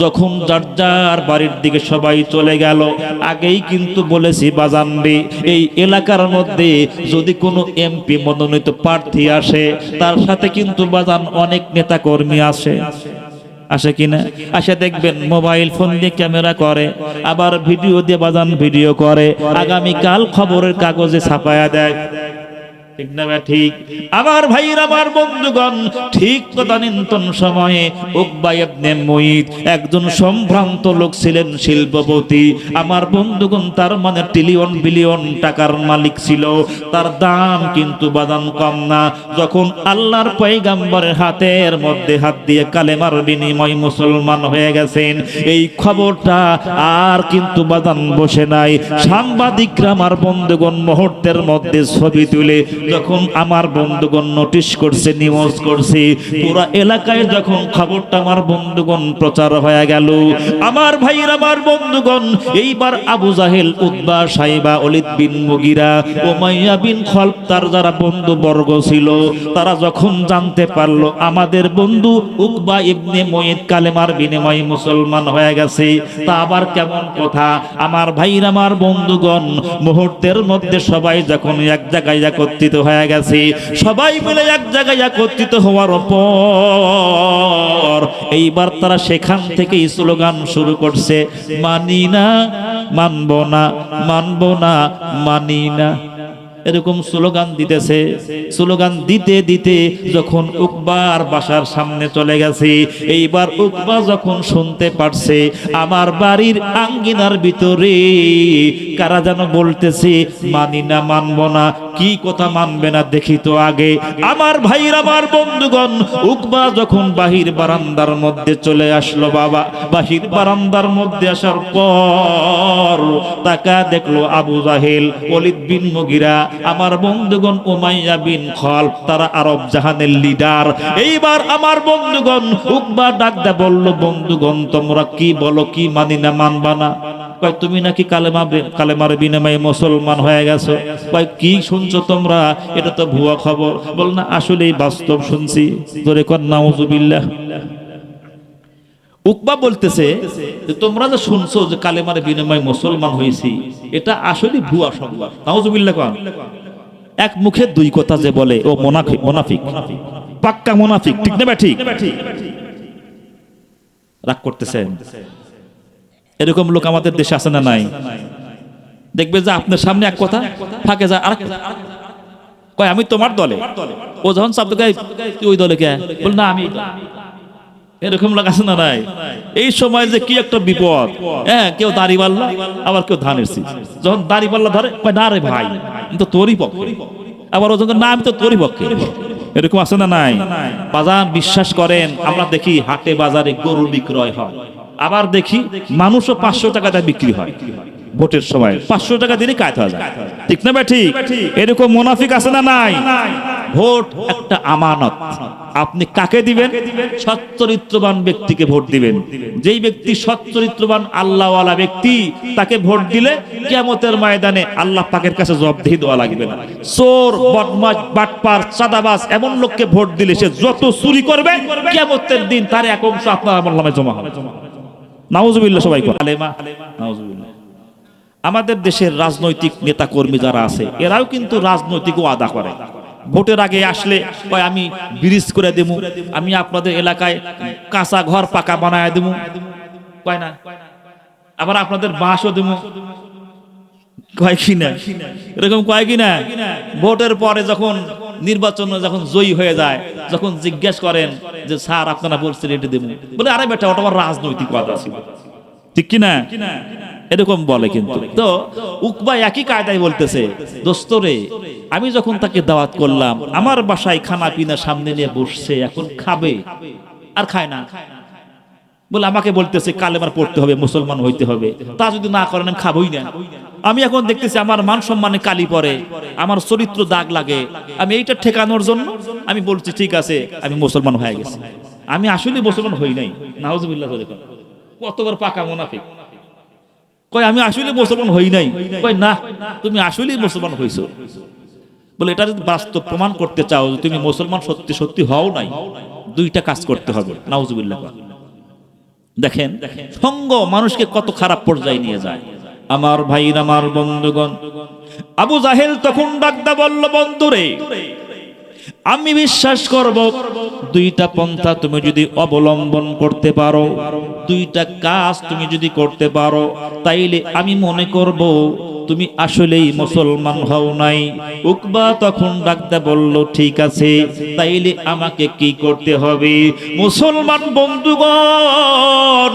Speaker 1: যখন যার যার বাড়ির দিকে সবাই চলে গেল, আগেই কিন্তু বলেছি বাজানবে, এই এলাকার মধ্যে যদি কোনো এমপি মনোনীত প্রার্থী আসে, তার সাথে কিন্তু বাজান অনেক নেতা কর্মী আসে, আসে কিনা? আসে দেখবেন মোবাইল ফোন দিয়ে ক্যামেরা করে, আবার ভিডিও দিয়ে বাজান ভিডিও করে, আগামীকাল খবরের কাগজে ছাপায়া দেয়। ঠিক না ঠিক? আমার ভাইরা আমার বন্ধুগণ, ঠিক তদানীন্তন সময়ে উকবা ইবনে মুইত একজন সম্ভ্রান্ত লোক ছিলেন, শিল্পপতি। আমার বন্ধুগণ, তার মানে ট্রিলিয়ন বিলিয়ন টাকার মালিক ছিল। তার দাম কিন্তু বাদাম কম না। যখন আল্লাহর পয়গম্বরের হাতের মধ্যে হাত দিয়ে কালেমার বিনিময় মুসলমান হয়ে গেছেন, এই খবরটা আর কিন্তু বাদাম বসে নাই। সাংবাদিকরা আমার বন্ধুগণ মুহূর্তের মধ্যে ছবি তুলে যখন আমার বন্ধুগণ নোটিশ করছে, নিউজ করছে, পুরা এলাকায় যখন খবরটা আমার বন্ধুগণ প্রচার হয়ে গেল, আমার ভাইরা আমার বন্ধুগণ, এইবার আবু জাহেল, উতবা, সাইবা, ওলীদ বিন মুগিরা, উমাইয়া বিন খলফ, তার যারা বন্ধু বর্গ ছিল, তারা যখন জানতে পারলো আমাদের বন্ধু উকবা ইবনে মুইত কালেমার বিনিময়ে মুসলমান হয়ে গেছে, তা আবার কেমন কথা? আমার ভাইরা আমার বন্ধুগণ, মুহূর্তের মধ্যে সবাই যখন এক জায়গায় একত্রিত হয়ে গেছে, সবাই মিলে এক জায়গায় একত্রিত হওয়ার পর এইবার তারা সেখান থেকে স্লোগান শুরু করছে, মানি না, মানবো না, মানবো না, মানি না। এরকম স্লোগান দিতেছে। স্লোগান দিতে দিতে যখন উকবার বাসার সামনে চলে গেছে, এইবার উকবা যখন শুনতে পারছে আমার বাড়ির আঙ্গিনার ভিতরে কারা যেন বলতেছে, মানি না, মানবো না। কি কথা মানবে না দেখি তো আগে। আমার ভাইরা আমার বন্ধুগণ, উকবা যখন বাহির বারান্দার মধ্যে চলে আসলো বাবা, বাহির বারান্দার মধ্যে আসার পর তাকা দেখলো আবু জাহেল, ওলীদ বিন মুগিরা, আমার বন্ধুগণ উমাইয়া বিন খলফ, তারা আরব জাহানের লিডার। এইবার আমার বন্ধুগণ উকবা ডাকদা বলল, বন্ধুগণ তোমরা কি বলো, কি মানি না, মানবা না? কয় তুমি নাকি কালেমার বিনিময়ে মুসলমান হয়ে গেছো। কয় কি শুনছো তোমরা? এটা তো ভুয়া খবর। বল না, আসলেই বাস্তব শুনছি। জোরে কর নাউজুবিল্লাহ। উকবা বলতেছে যে তোমরা যে শুনছো যে কালেমার বিনিময়ে মুসলমান হয়েছি, এটা আসলে ভুয়া সংবাদ। নাউজুবিল্লাহ কোন। এক মুখে দুই কথা যে বলে, ও মুনাফিক, পাক্কা মুনাফিক। ঠিক না ঠিক? রাগ করতেছেন? এরকম লোক আমাদের দেশে আছে না নাই? দেখবে যে আপনার সামনে এক কথা, ফাঁকে যায় আরেক কথা। কয় আমি তোমার দলে। ও যখন শব্দ গায়, তুই ওই দলে কে? বল না আমি। এরকম লোক আছে না নাই? এই সময় যে কি একটা বিপদ, হ্যাঁ, কেউ দাড়িপাল্লা আবার কেউ ধানের শীষ। যখন দাড়িপাল্লা ধরে না রে ভাই আমি তো তোরই পক্ষে, আবার ও যখন না আমি তো তোরই পক্ষে, এরকম আছে না নাই? বাজার বিশ্বাস করেন, আমরা দেখি হাটে বাজারে গরু বিক্রয় হয়, আবার দেখি মানুষও 500 টাকাতে বিক্রি হয়। ভোটের সময় 500 টাকা দিলে কাজ হয়ে যায়, ঠিক না ভাই? ঠিক। এরকম মুনাফিক আছে না নাই? ভোট একটা আমানত, আপনি কাকে দিবেন? সচ্চরিত্রবান ব্যক্তিকে ভোট দিবেন। যেই ব্যক্তি সচ্চরিত্রবান আল্লাহওয়ালা ব্যক্তি, তাকে ভোট দিলে কিয়ামতের ময়দানে আল্লাহ পাকের কাছে জবাবদিহি দেওয়া লাগবে না। চোর, বদমাশ, বাটপার, চাঁদাবাজ এমন লোককে ভোট দিলে সে যত চুরি করবে কিয়ামতের দিন তার এক অংশ আপনার আমলনামায় জমা হবে। নাউজুবিল্লাহ, সবাই আলেমা নাউজুবিল্লাহ। আমাদের দেশের রাজনৈতিক নেতা কর্মী যারা আছে এরাও কিন্তু রাজনৈতিক ওয়াদা করে। ভোটের আগে আসলে কয় আমি ব্রিজ করে দেবো, আমি আপনাদের এলাকায় কাঁচা ঘর পাকা বানায় দেবো, কয় না? আবার আপনাদের বাঁশও দেবো, কয় কি না? এরকম কয় কি না? ভোটের পরে যখন নির্বাচন যখন জয়ী হয়ে যায়, যখন জিজ্ঞেস করেন যে স্যার আপনারা বলছেন এটা দেবো, বলে আরে বেটা ওটা আমার রাজনৈতিক ওয়াদা ছিল, ঠিক কিনা? এরকম বলে। কিন্তু তো উকবা একই কায়দায় বলতেছে, দোস্তরে আমি যখন তাকে দাওয়াত করলাম, আমার বাসায় খানা পিনা সামনে নিয়ে বসছে, এখন খাবে আর খায় না, বলে আমাকে বলতেছে কালেমার পড়তে হবে, মুসলমান হইতে হবে, তা যদি না করেন আমি খাবই না। আমি এখন দেখতেছি আমার মান সম্মানে কালি পড়ে, আমার চরিত্র দাগ লাগে, আমি এইটা ঠেকানোর জন্য আমি বলছি ঠিক আছে আমি মুসলমান হয়ে গেছি। আমি আসলে মুসলমান হই নাই। নাউজুবিল্লাহ। কতবার পাকা মুনাফিক। কয় আমি আসলে মুসলমান হই নাই। কয় না, তুমি আসলেই মুসলমান হইছো। বলে এটা যদি বাস্তব প্রমাণ করতে চাও যে তুমি মুসলমান সত্যি সত্যি হও নাই, দুইটা কাজ করতে হবে। নাউজুবিল্লাহ। দেখেন সঙ্গ মানুষকে কত খারাপ পর্যায়ে নিয়ে যায়। আমার ভাইরা, আমার বন্ধুগণ, আবু জাহেল তখন ডাকদা বলল, বন্ধুরে আমি বিশ্বাস করব দুইটা পন্থা তুমি যদি অবলম্বন করতে পারো, দুইটা কাজ তুমি যদি করতে পারো, তাইলে আমি মনে করব তুমি আসলেই মুসলমান হও নাই। উকবা তখন ডাকতে বলল, ঠিক আছে তাইলে আমাকে কি করতে হবে? মুসলমান বন্ধুগণ,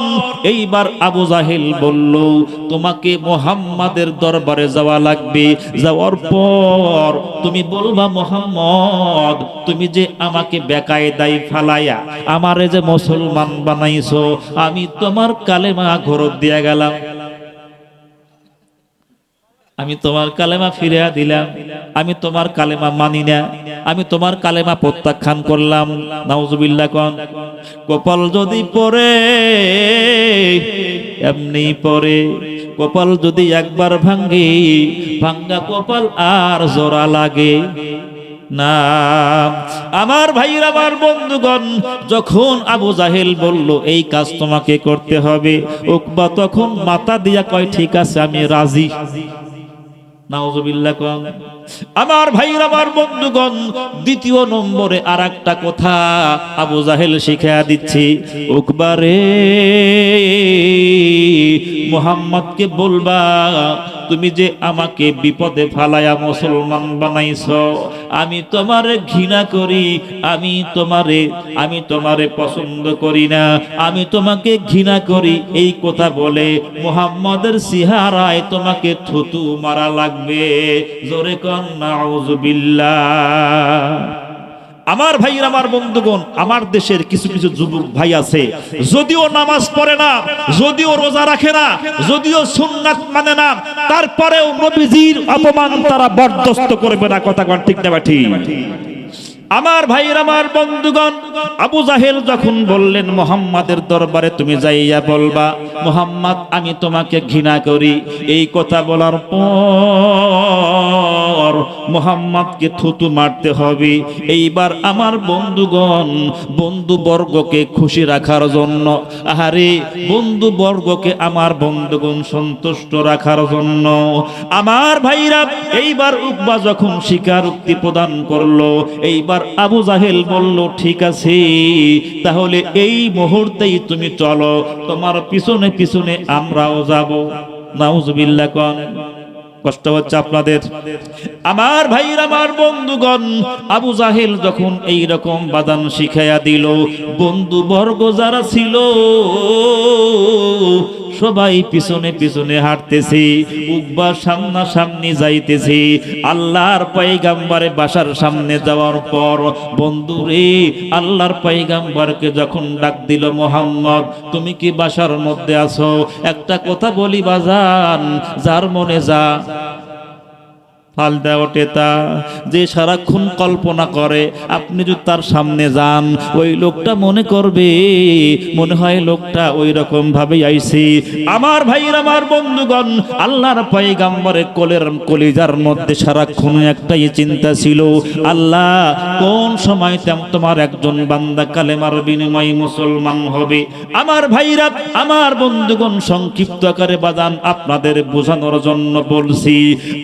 Speaker 1: এইবার আবু জাহেল বলল, তোমাকে মুহাম্মাদের দরবারে যাওয়া লাগবে। যাওয়ার পর তুমি বলবা, মুহাম্মদ তুমি যে আমাকে বেকায়দায় ফালাইয়া আমারে যে মুসলমান বানাইছো, আমি তোমার কালেমা ঘরত দিয়া গেলাম, আমি তোমার কালেমা ফিরিয়ে দিলাম, আমি তোমার কালেমা মানি না, আমি তোমার কালেমা প্রত্যাখ্যান করলাম। নাউজুবিল্লাহ। কোন কপাল যদি পড়ে এমনি পড়ে, কপাল যদি একবার ভাঙ্গে, ভাঙ্গা কপাল আর জোড়া লাগে না। আমার ভাইরা, আমার বন্ধুগণ, যখন আবু জাহেল বলল এই কাজ তোমাকে করতে হবে, উকবা তখন মাথা দিয়া কয় ঠিক আছে আমি রাজি। নাউজুবিল্লাহ। আমার ভাইরা, আমার বন্ধুগণ, দ্বিতীয় নম্বরে আর একটা কথা আবু জাহেল শিখিয়ে দিচ্ছি, উকবারে মুহাম্মদকে বলবা তুমি যে আমাকে বিপদে ফালায়া মুসলমান বানাইছো, আমি তোমারে ঘৃণা করি, আমি তোমারে পছন্দ করি না, আমি তোমাকে ঘৃণা করি, এই কথা বলে মুহাম্মদের চেহারায় তোমাকে থুতু মারা লাগবে। জোরে কোন নাউজুবিল্লাহ। আমার ভাইরা, আমার বন্ধুগণ, আমার দেশের কিছু কিছু যুবক ভাই আছে, যদিও নামাজ পড়ে না, যদিও রোজা রাখে না, যদিও সুন্নাত মানে না, তারপরেও নবীজির অপমান তারা বরদাস্ত করবে না। কথা কোন ঠিক না ঠিক? আমার ভাইরা, আমার বন্ধুগণ, আবু জাহেল যখন বললেন মুহাম্মাদের দরবারে তুমি যাইয়া বলবা মুহাম্মদ আমি তোমাকে ঘৃণা করি, এই কথা বলার পর মুহাম্মদকে থুতু মারতে হবে। এইবার আমার বন্ধুগণ, বন্ধুবর্গকে খুশি রাখার জন্য, আহারে বন্ধুবর্গকে আমার বন্ধুগণ সন্তুষ্ট রাখার জন্য, আমার ভাইরা, এইবার উকবা যখন স্বীকারোক্তি প্রদান করলো, এইবার আবু জাহেল বলল ঠিক আছে তাহলে এই মুহূর্তেই তুমি চলো, তোমার পিছনে পিছনে আমরাও যাব। নাউজুবিল্লাহ। কষ্ট হচ্ছে আপনাদের? আমার ভাইরা, আমার বন্ধুগণ, আবু জাহেল যখন এই রকম বাদান শিখাইয়া দিল, বন্ধু বর্গ যারা ছিল সবাই পিছনে পিছনে হাঁটতেছে, উকবা সামনাসামনি যাইতেছে। আল্লাহর পয়গাম্বরে বাসার সামনে যাওয়ার পর বন্ধুরে, আল্লাহর পয়গাম্বরকে যখন ডাক দিল, মোহাম্মদ তুমি কি বাসার মধ্যে আছো? একটা কথা বলি বাজান, যার মনে যা ফালদা ওঠে তা, যে সারাক্ষণ কল্পনা করে আপনি যদি তার সামনে যান, ওই লোকটা মনে করবে মনে হয় লোকটা ওই রকম ভাবে আইছে। আমার ভাইরা, আমার বন্ধুগণ, আল্লাহর পয়গাম্বরের কলিজার মধ্যে সারাক্ষণ একটাই চিন্তা ছিল, আল্লাহ কোন সময় তোমার একজন বান্দা কালেমার বিনিময়ে মুসলমান হবে। আমার ভাইরা, আমার বন্ধুগণ, সংক্ষিপ্ত আকারে বাদান আপনাদের বোঝানোর জন্য বলছি।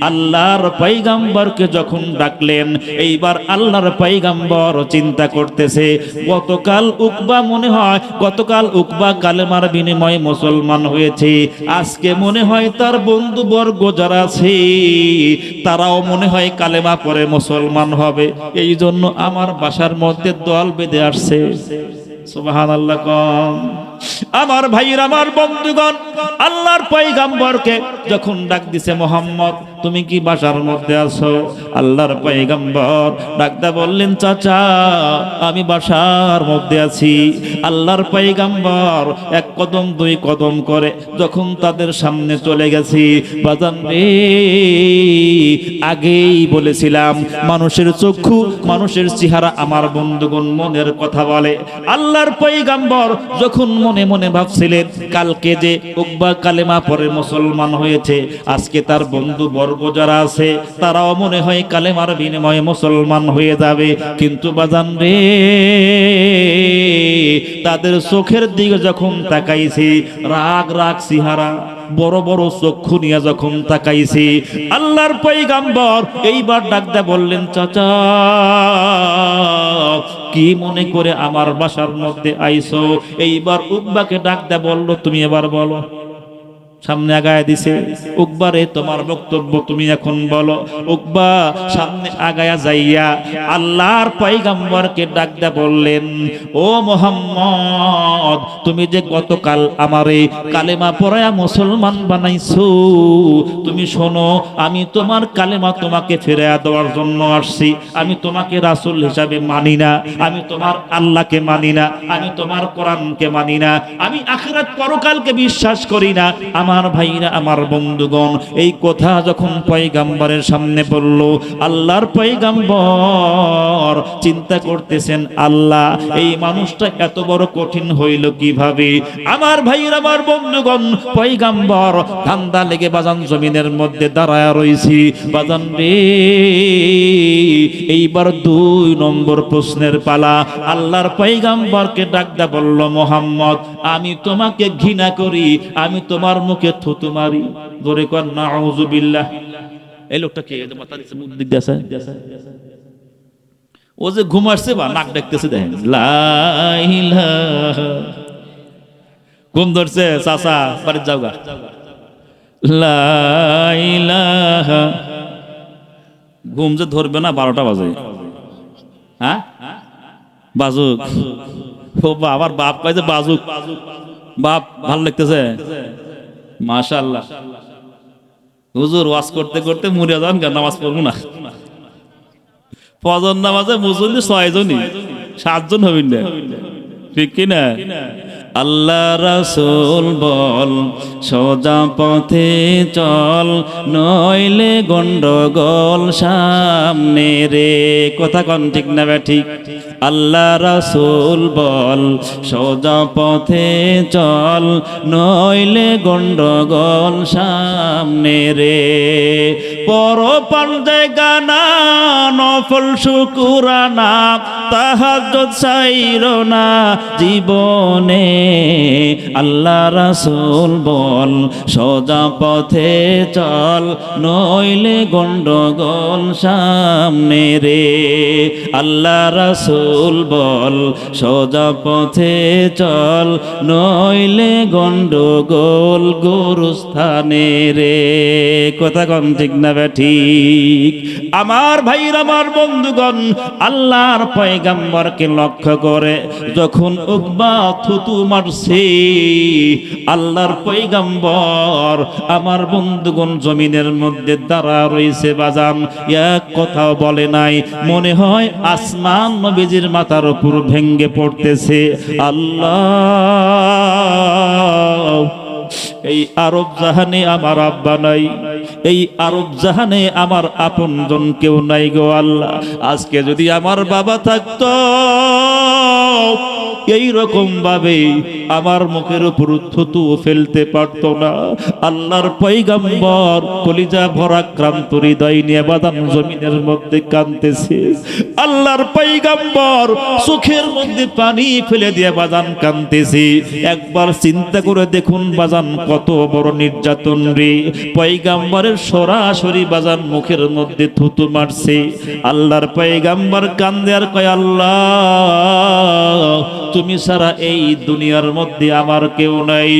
Speaker 1: আল্লাহর পয়গাম্বরকে যখন ডাকলেন, এইবার আল্লাহর পয়গাম্বর চিন্তা করতেছে, গতকাল উকবা মনে হয় কালেমার বিনিময়ে মুসলমান হয়েছে, আজকে মনে হয় তার বন্ধু বর্গ যারা আছে তারাও মনে হয় কালেমা পড়ে মুসলমান হবে, এই জন্য আমার বাসার মধ্যে দল বেঁধে আসছে। সুবহানাল্লাহ। আমার ভাইরা, আমার বন্ধুগণ, আল্লাহর পয়গাম্বরকে যখন ডাক দিছে, মোহাম্মদ তুমি কি বাসার মধ্যে আছো? আল্লাহর পয়গাম্বর ডাকদা বললেন, চাচা আমি বাসার মধ্যে আছি। আল্লাহর পয়গাম্বর এক কদম দুই কদম করে যখন তাদের সামনে চলে গেছি, বাজান রে, আগেই বলেছিলাম মানুষের চক্ষু, মানুষের চেহারা আমার বন্ধুগণ মনের কথা বলে। আল্লাহর পয়গাম্বর যখন মনে মনে ভাবছিলেন, কালকে যে উকবা কালেমা পড়ে মুসলমান হয়েছে, আজকে তার বন্ধু বর্গ যারা আছে তারাও মনে হয় কালেমার বিনিময়ে মুসলমান হয়ে যাবে, কিন্তু বাজান রে, তাদের চোখের দিকে যখন তাকাইছি, রাগ রাগ চেহারা, বড় বড় চক্ষু নিয়ে যখন তাকাইছি, আল্লাহর পয়গাম্বর এইবার ডাকদা বললেন, চাচা কি মনে করে আমার বাসার মধ্যে আইছো? এইবার উকবাকে ডাকদা বলল, তুমি এবার বলো। সামনে আগায় দিছে, উকবারে তোমার বক্তব্য তুমি এখন বলো। উকবা সামনে আগায়া যাইয়া আল্লাহর পয়গাম্বরকে ডাকদা বললেন, ও মুহাম্মদ তুমি যে গতকাল আমারে কালেমা পড়ায়া মুসলমান বানাইছো, তুমি শোনো, আমি তোমার কালেমা তোমাকে ফিরাইয়া দেওয়ার জন্য আসছি। আমি তোমাকে রাসূল হিসাবে মানি না, আমি তোমার আল্লাহকে মানি না, আমি তোমার কোরআনকে মানি না, আমি আখিরাত পরকালকে বিশ্বাস করি না। আমার ভাইরা, আমার বন্ধুগণ, এই কথা যখন পয়গাম্বরের সামনে বলল, আল্লাহর পয়গাম্বর চিন্তা করতেছেন, আল্লাহ এই মানুষটা এত বড় কঠিন হইল কিভাবে? আমার ভাইরা, আমার বন্ধুগণ, পয়গাম্বর ধান্দা লেগে বাজান জমিনের মধ্যে দাঁড়ায় রইছি। বাজান রে, এইবার 2 নম্বর প্রশ্নের পালা। আল্লাহর পয়গাম্বরকে ডাকদা বলল, মুহাম্মদ আমি তোমাকে ঘৃণা করি, আমি তোমার মুখে থুতু মারি। ধরে কর নাউযুবিল্লাহ। এই লোকটা কে? মাথা নিচে মুখ দিক দিয়েছে, ও যে ঘুমাচ্ছে বা নাক ডাকতেছে, দেখেন লা ইলাহা। ঘুম ধরছে, চাচা বাড়ি যাও গা। লা ইলাহা। ঘুম যে ধরবে না 12টা বাজে, হ্যাঁ বাজুক। ও আবার বাপ কয় যে বাজুক। বাপ ভালো লাগতেছে, মাশাআল্লাহ। হুজুর ওয়াজ করতে করতে মুড়িয়া যান, নামাজ পড়বো না। ফজর নামাজে মুসল্লি 6 জনই, 7 জন হবেন না, ঠিক কিনা? আল্লাহ রাসূল বল, সোজা পথে চল, নইলে গন্ডগোল সামনে রে। কথা কন ঠিক না বে ঠিক? আল্লাহ রাসূল বল, সোজা পথে চল, নইলে গন্ডগোল সামনে রে। পর পাঞ্জায় গানা নফল শুকুরানা তাহাজ্জুদ ছাইরো না জীবনে আল্লাহ রাসূল বল সোজা পথে চল নইলে গন্ডগোল সামনে রে আল্লাহ রাসূল বল সোজা পথে চল নইলে গন্ডগোল গোরস্থানে রে কথা কোন ঠিক না ঠিক আমার ভাইরা আমার বন্ধুগণ আল্লাহর পয়গম্বরকে লক্ষ্য করে যখন উকবা থুতু মারছে আল্লাহর পয়গম্বর আমার বন্ধুগণ জমিনের মধ্যে দাঁড়া রয়েছে বাজান এক কথাও বলে নাই মনে হয় আসমান নবীজির মাথার উপর ভেঙ্গে পড়তেছে আল্লাহ এই আরব জাহানে আমার আব্বা নাই এই আরব জাহানে আমার আপনজন কেউ নাই গো আল্লাহ আজকে যদি আমার বাবা থাকতো এই রকম ভাবে আমার মুখের উপর থুতু ফেলতে পারতো না আল্লাহর পয়গম্বর কলিজা ভরা ক্রান্ত হৃদয় নিয়ে বাদাম জমিনের মধ্যে কাঁদতেছে আল্লাহর পয়গম্বর চোখের মধ্যে পানি ফেলে দিয়ে বাদান কাঁদতেছে একবার চিন্তা করে দেখুন বাজান কত বড় নির্যাতন রে পয়গম্বরের সরাসরি বাজান মুখের মধ্যে থুতু মারছে আল্লাহর পয়গম্বর কান্দে আর কয় আল্লাহ তুমি ছাড়া এই দুনিয়ার মধ্যে আমার কেউ নাই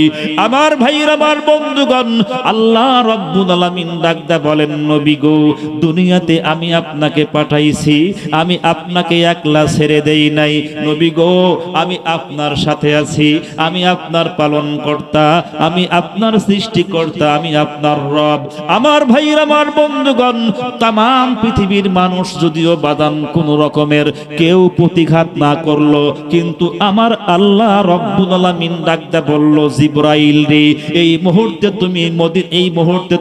Speaker 1: আমার ভাইরা আমার বন্ধুগণ আল্লাহ রব্বুল আলামিন ডাকদা বলেন নবী গো দুনিয়াতে আমি আপনাকে পাঠাইছি আমি আপনাকে একলা ছেড়ে দেই নাই নবী গো আমি আপনার সাথে আছি আমি আপনার পালনকর্তা আমি আপনার সৃষ্টিকর্তা আমি আপনার রব আমার ভাইরা আমার বন্ধুগণ तमाम পৃথিবীর মানুষ যদিও বাদান কোন রকমের কেউ প্রতিঘাত না করলো কিন্তু আমার আল্লাহ রব্বুল আলামিন ডাকতে বলল জিবরাইল রে এই মুহূর্তে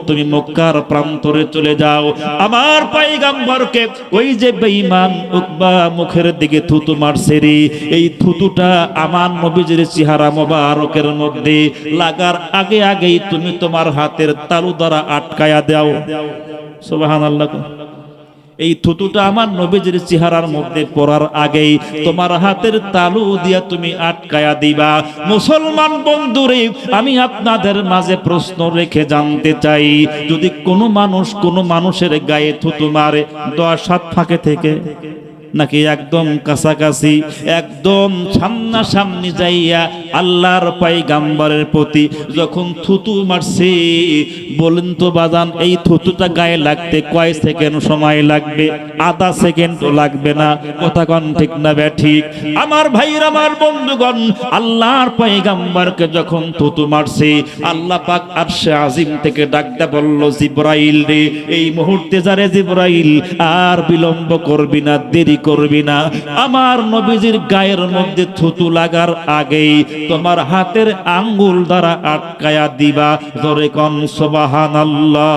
Speaker 1: তুমি মক্কার প্রান্তরে চলে যাও আমার পয়গম্বরকে ওই যে বেঈমান উকবা মুখের দিকে থুতু মারছে রে এই থুতুটা আমার নবীজির চেহারা মোবারকের মধ্যে লাগার আগে আগেই তুমি তোমার হাতের তালু দ্বারা আটকায়া দাও সুবহানাল্লাহ এই থুতুটা আমার নবীজির চেহারার মধ্যে পড়ার আগেই তোমার হাতের তালু দিয়া তুমি আটকায়া দিবা মুসলমান বন্ধুরে আমি আপনাদের মাঝে প্রশ্ন রেখে জানতে চাই যদি কোনো মানুষের গায়ে থুতু মারে 10-7 ফাঁকে থেকে নাকি একদম কাছাকাছি একদম সামনাসামনি যাইয়া আল্লাহর পয়গম্বরের প্রতি যখন থুতু মারছে বলেন তো বাজান এই থুতুটা গায়ে লাগতে কয় সেকেন্ড সময় লাগবে আধা সেকেন্ডও লাগবে না কথা কোন ঠিক না ঠিক আমার ভাইরা আমার বন্ধুগণ আল্লাহর পয়গম্বরকে যখন থুতু মারছে আল্লাহ পাক আরশে আজিম থেকে ডাকতে বলল জিবরাইল রে এই মুহূর্তে যারে জিবরাইল আর বিলম্ব করবি না দেরি করবি না আমার নবীজির গায়ের মধ্যে থুতু লাগার আগেই তোমার হাতের আঙ্গুল দ্বারা আটকায়া দিবা জোরে কোন সুবহানাল্লাহ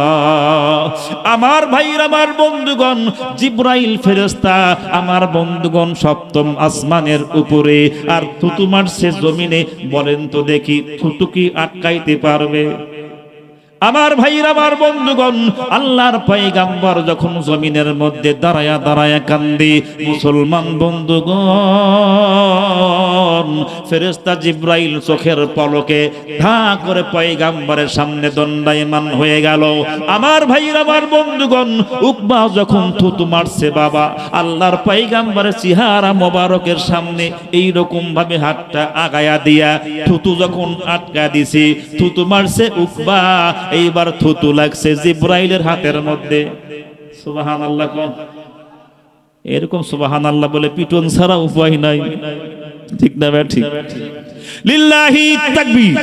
Speaker 1: আমার ভাইরা আমার বন্ধুগণ জিবরাইল ফেরেশতা আমার বন্ধুগণ সপ্তম আসমানের উপরে আর থুতু মারছে জমিনে বলেন তো দেখি থুতু কি আটকাইতে পারবে আমার ভাইরা আমার বন্ধুগণ আল্লাহর পয়গম্বর যখন জমিনের মধ্যে দাঁড়ায়া দাঁড়ায়া কান্দে মুসলমান বন্ধুগণ ফেরেশতা জিবরাইল চোখের পলকে ধা করে পয়গম্বরের সামনে দণ্ডায়মান হয়ে গেল আমার ভাইরা আমার বন্ধুগণ উকবা যখন থুতু মারছে বাবা আল্লাহর পয়গম্বরের চেহারা মোবারকের সামনে এই রকম ভাবে হাতটা আগায়া দিয়া থুতু যখন আটকা দিছে থুতু মারছে উকবা এইবার থুতু লাগছে জিবরাইলের হাতের মধ্যে সুবহানাল্লাহ এরকম সুবহানাল্লাহ বলে পিটন ছাড়া উপায় নাই ঠিক না ঠিক লিল্লাহি তাকবীর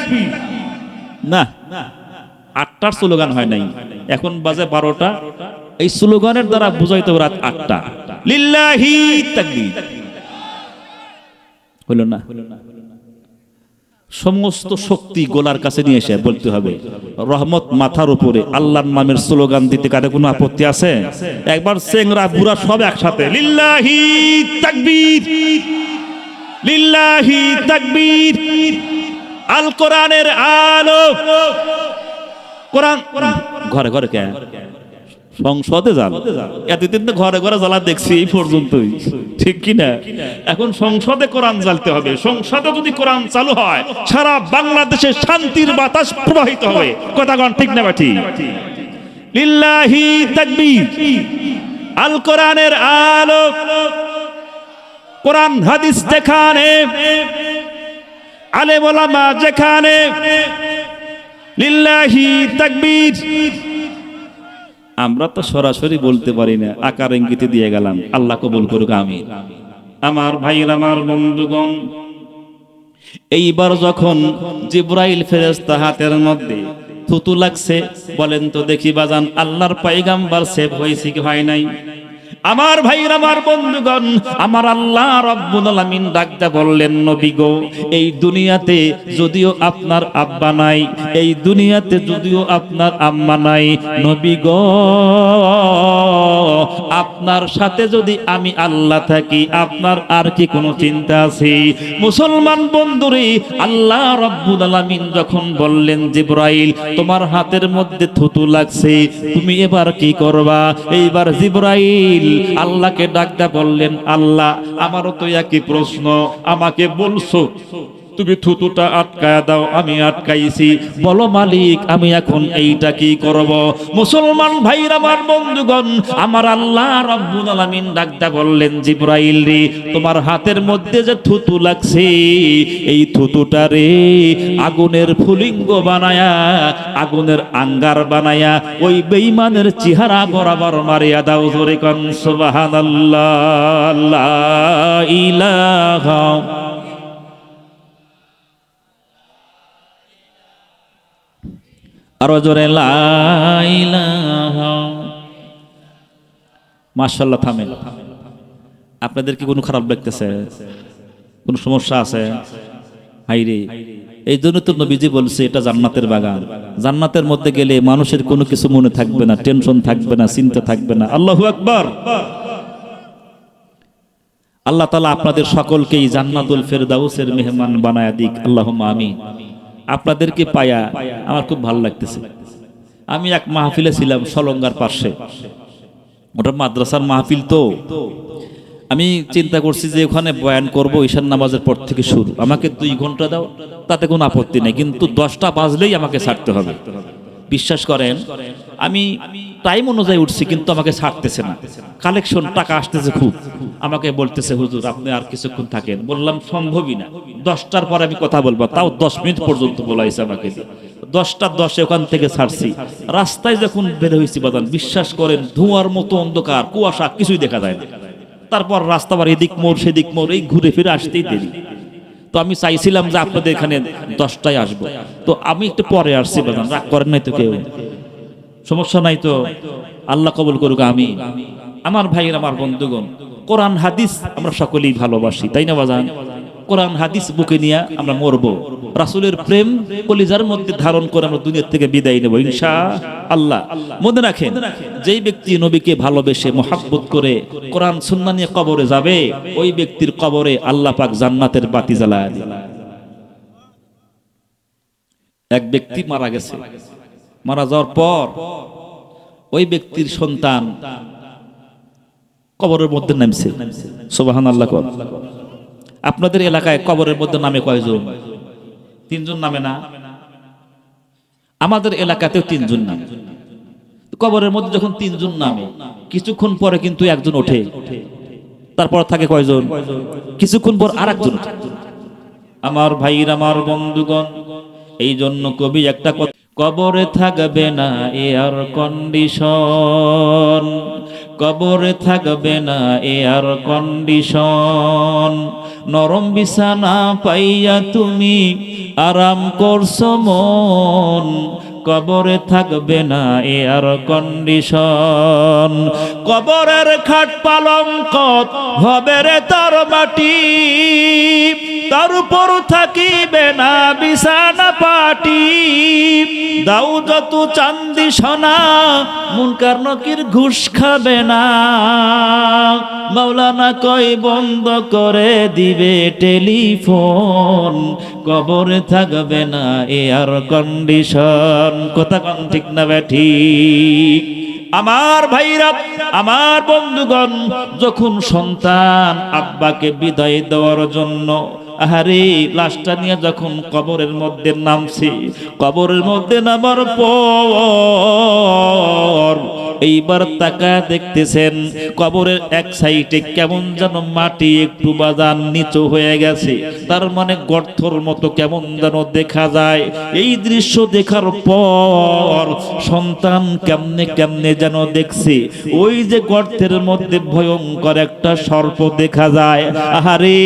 Speaker 1: না 8টার স্লোগান হয় নাই এখন বাজে 12টা এই স্লোগানের দ্বারা বুঝাইতে রাত 8টা লিল্লাহি তাকবীর হলো না সমস্ত শক্তি গোলার কাছে নিয়ে এসে বলতে হবে রহমত মাথার উপরে আল্লাহর নামের স্লোগান দিতে কারে কোনো আপত্তি আছে একবার চেংরা বুড়া সব একসাথে লিল্লাহি তাকবীর লিল্লাহি তাকবীর আল কোরআনের আলো কোরআন ঘরে ঘরে কে সংসদে যান। এতদিন তো ঘরে ঘরে জ্বালা দেখছি এই পর্যন্তই, ঠিক কিনা? এখন সংসদে কোরআন জ্বালতে হবে। সংসদে যদি কোরআন চালু হয় সারা বাংলাদেশে শান্তির বাতাস প্রবাহিত হবে। কথা কোন ঠিক না বাটি? লিল্লাহি তাকবীর। আল কোরআনের আলো, কোরআন হাদিস যেখানে, আলেম ওলামা যেখানে, লিল্লাহি তাকবীর। আমরা তো সরাসরি বলতে পারি না, আকার ইঙ্গিতে দিয়ে গেলাম। আল্লাহ কবুল করুক, আমিন। আমার ভাইরা, আমার বন্ধুগণ, এইবার যখন জিবরাইল ফেরেশতা হাতের মধ্যে থুতু লাগছে, বলেন তো দেখি বাজান, আল্লাহর পয়গাম্বর সেভ হয়েছে কি হয় নাই? আমার ভাইরা, আমার বন্ধুগণ, আমার আল্লাহ রাব্বুল আলামিন ডাকতে বললেন, নবী গো, এই দুনিয়াতে যদিও আপনার আব্বা নাই, এই দুনিয়াতে যদিও আপনার আম্মা নাই, নবী গো, আপনার সাথে যদি আমি আল্লাহ থাকি, আপনার আর কি কোনো চিন্তা আছে? মুসলমান বন্ধুরে, আল্লাহ রাব্বুল আলামিন যখন বললেন, জিবরাইল তোমার হাতের মধ্যে থুতু লাগছে, তুমি এবার কি করবা? এইবার জিবরাইল আল্লাহকে ডাকতে বললেন, আল্লাহ আমারও তো একই প্রশ্ন, আমাকে বলছো তুমি থুতুটা আটকায় দাও, আমি আটকাইছি, বলো মালিক আমি এখন এইটা কি করব? মুসলমান ভাইরা, আমার বন্ধুগণ, আমার আল্লাহ রাব্বুল আলামিন ডাকতে বললেন, জিবরাইল রে, তোমার হাতের মধ্যে যে থুতু লাগছে, এই থুতুটা রে আগুনের ফুলিঙ্গ বানায়া, আগুনের আঙ্গার বানায়া ওই বেঈমানের চেহারা বরাবর মারিয়া দাও। জোরে কোন সুবহানাল্লাহ। লা ইলাহা, আরো জোরে লা ইলাহা। মাশাআল্লাহ, থামেন। আপনাদের কি কোনো খারাপ লাগতেছে? কোন সমস্যা আছে? হাইরে, এই জন্য তো নবীজি বলছে এটা জান্নাতের বাগান। জান্নাতের মধ্যে গেলে মানুষের কোনো কিছু মনে থাকবে না, টেনশন থাকবে না, চিন্তা থাকবে না। আল্লাহু আকবার। আল্লাহ তাআলা আপনাদের সকলকেই জান্নাতুল ফেরদাউসের মেহমান বানায়া দিক, আল্লাহুম্মা আমিন। আপনাদেরকে পায়া আমার খুব ভালো লাগতেছে। আমি এক মাহফিলে ছিলাম সলঙ্গার পাশে, ওটা মাদ্রাসার মাহফিল, তো আমি চিন্তা করছি যে ওখানে বয়ান করব, ঈশান নামাজের পর থেকে শুরু, আমাকে 2 ঘন্টা দাও, তাতে কোনো আপত্তি নেই, কিন্তু 10টা বাজলেই আমাকে ছাড়তে হবে। বিশ্বাস করেন, আমি টাইম অনুযায়ী উঠছি, কিন্তু আমাকে ছাড়তেছে না। কালেকশন টাকা আসতেছে খুব, আমাকে বলতেছে হুজুর আপনি আর কিছুক্ষণ থাকেন। বললাম সম্ভবই না, 10টার পর আমি কথা বলবো, তাও 10 মিনিট পর্যন্ত বলাইছে আমাকে। 10টা 10 ওখান থেকে ছাড়ছি। রাস্তায় যখন বের হয়েছি বাদান, বিশ্বাস করেন ধোঁয়ার মতো অন্ধকার, কুয়াশা, কিছুই দেখা যায় না। তারপর রাস্তা বার, এদিক মোড় সেদিক মোড়, এই ঘুরে ফিরে আসতেই দেরি। তো আমি চাইছিলাম যে আপনাদের এখানে 10টায় আসবো, তো আমি একটু পরে আসছি বাদান, রাগ করেন নাই তো কেউ? সমস্যা নাই তো? আল্লাহ কবুল করুক, আমি। আমার ভাইয়ের, আমার বন্ধুগণ, কোরআন হাদিস আমরা সকলেই ভালোবাসি, তাই না বাজান? কোরআন হাদিস বুকে নিয়ে আমরা মরবো, রাসূলের প্রেম কলিজার মধ্যে ধারণ করে আমরা দুনিয়া থেকে বিদায় নেব ইনশাআল্লাহ। মনে রাখেন, যেই ব্যক্তি নবীকে ভালোবেসে মোহাব্বত করে কোরআন সুন্নাহ নিয়ে কবরে যাবে, ওই ব্যক্তির কবরে আল্লাহ পাক জান্নাতের বাতি জ্বালায় দেন। এক ব্যক্তি মারা গেছে, মারা যাওয়ার পর ওই ব্যক্তির সন্তান কবরের মধ্যে নামছে। সুবহানাল্লাহ। আপনাদের এলাকায় কবরের মধ্যে নামে কয়জন? 3 জন নামে না? আমাদের এলাকাতেও 3 জন নামে। কবরের মধ্যে যখন 3 জন নামে, কিছুক্ষণ পরে কিন্তু একজন ওঠে, তারপর থাকে কয়জন? কিছুক্ষণ পর আরেকজন ওঠে। আমার ভাইরা, আমার বন্ধুগণ, এই জন্য কবি একটা কথা, কবরে থাকবে না এয়ার কন্ডিশন, কবরে থাকবে না এয়ার কন্ডিশন, নরম বিছানা পাইয়া তুমি আরাম করছো মন, কবরে থাকবে না এয়ার কন্ডিশন, কবরের খাট পালঙ্ক হবে রে তার মাটি, তার উপর থাকিবে না বিছানা পাটি, দাও যত চান্দি সোনা মুনকার নকির ঘুষ খাবে না, মাওলানা কই বন্ধ করে দিবে টেলিফোন, কবরে থাকবে না এয়ার কন্ডিশন। কথা কন ঠিক না ব্যাঠি? আমার ভাইরা, আমার বন্ধুগণ, যখন সন্তান আব্বাকে বিদায় দেওয়ার জন্য আহারে লাশটা নিয়ে যখন কবরের মধ্যে নামছে, কবরের মধ্যে নামার পর এইবার তাকায় দেখতেছেন কবরের এক সাইডে কেমন যেন মাটি একটু বাদান নিচু হয়ে গেছে, তার মানে গর্তর মতো কেমন যেন দেখা যায়। এই দৃশ্য দেখার পর সন্তান কেমনে কেমনে যেন দেখছে ওই যে গর্তের মধ্যে ভয়ঙ্কর একটা সর্প দেখা যায়। আহারে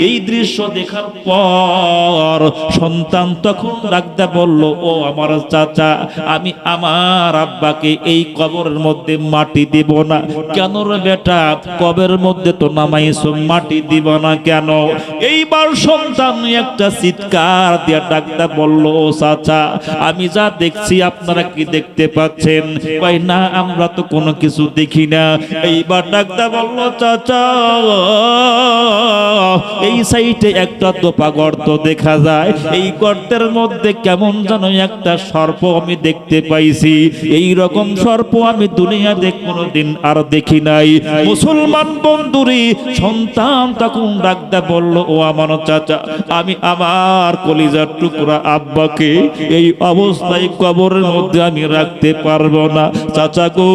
Speaker 1: এই দৃশ্য দেখার পর সন্তান তখন ডাকতে বলল, ও আমার চাচা, আমি আমার আব্বাকে এই কবরের মধ্যে মাটি দিব না। কেন রে বেটা, কবরের মধ্যে তো নামাইছো, মাটি দিব না কেন? এইবার সন্তান একটা চিৎকার দিয়ে ডাকতে বলল, ও চাচা, আমি যা দেখছি আপনারা কি দেখতে পাচ্ছেন? কই না, আমরা তো কোনো কিছু দেখি না। এইবার ডাকতে বলল, চাচা, এই সাইডে একটা দোপা গর্ত দেখা যায়, এই গর্তের মধ্যে কেমন যেন একটা সর্প আমি দেখতে পাইছি। এই রকম সর্প আমি দুনিয়াতে কোনোদিন আর দেখি নাই। মুসলমান বন্ধুরি, সন্তান তখন ডাকতে বলল, ও আমার চাচা, আমি আমার কলিজার টুকরা আব্বাকে এই অবস্থায় কবরের মধ্যে আমি রাখতে পারবো না। চাচা গো,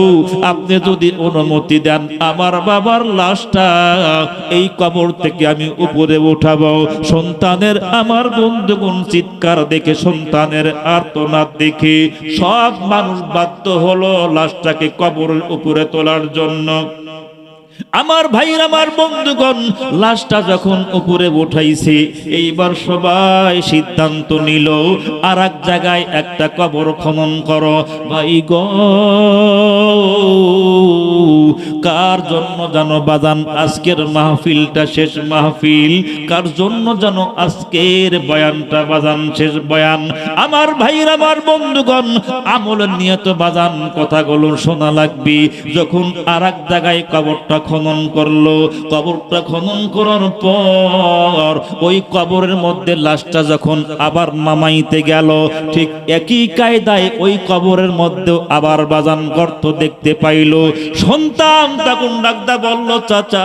Speaker 1: আপনি যদি অনুমতি দেন আমার বাবার লাশটা এই কবর থেকে আমি উপরে উঠাবো। সন্তানের আমার বন্ধুগণ চিৎকার দেখে, সন্তানের আর্তনাদ দেখে সব মানুষ বাধ্য হলো লাশটাকে কবরের উপরে তোলার জন্য। আমার ভাইর, আমার বন্ধুগণ, লাশটা যখন উপরে উঠাইছে, এইবার সবাই সিদ্ধান্ত নিল আর এক জায়গায় একটা কবর খনন করো। ভাই গো, কার জন্য জানো বাজান আজকের মাহফিলটা শেষ মাহফিল? কার জন্য জানো আজকের বয়ানটা বাজান শেষ বয়ান? আমার ভাইর, আমার বন্ধুগণ, আমলের নিয়ত বাজান কথাগুলো শোনা লাগবে। যখন আর এক জায়গায় কবরটা খনন করলো, কবরটা খনন করার পর ওই কবরের মধ্যে লাশটা যখন আবার নামাইতে গেল, ঠিক একই কায়দায় ওই কবরের মধ্যে আবার বাজান গর্ত দেখতে পাইল। সন্তান তখন ডাকতে বলল, চাচা,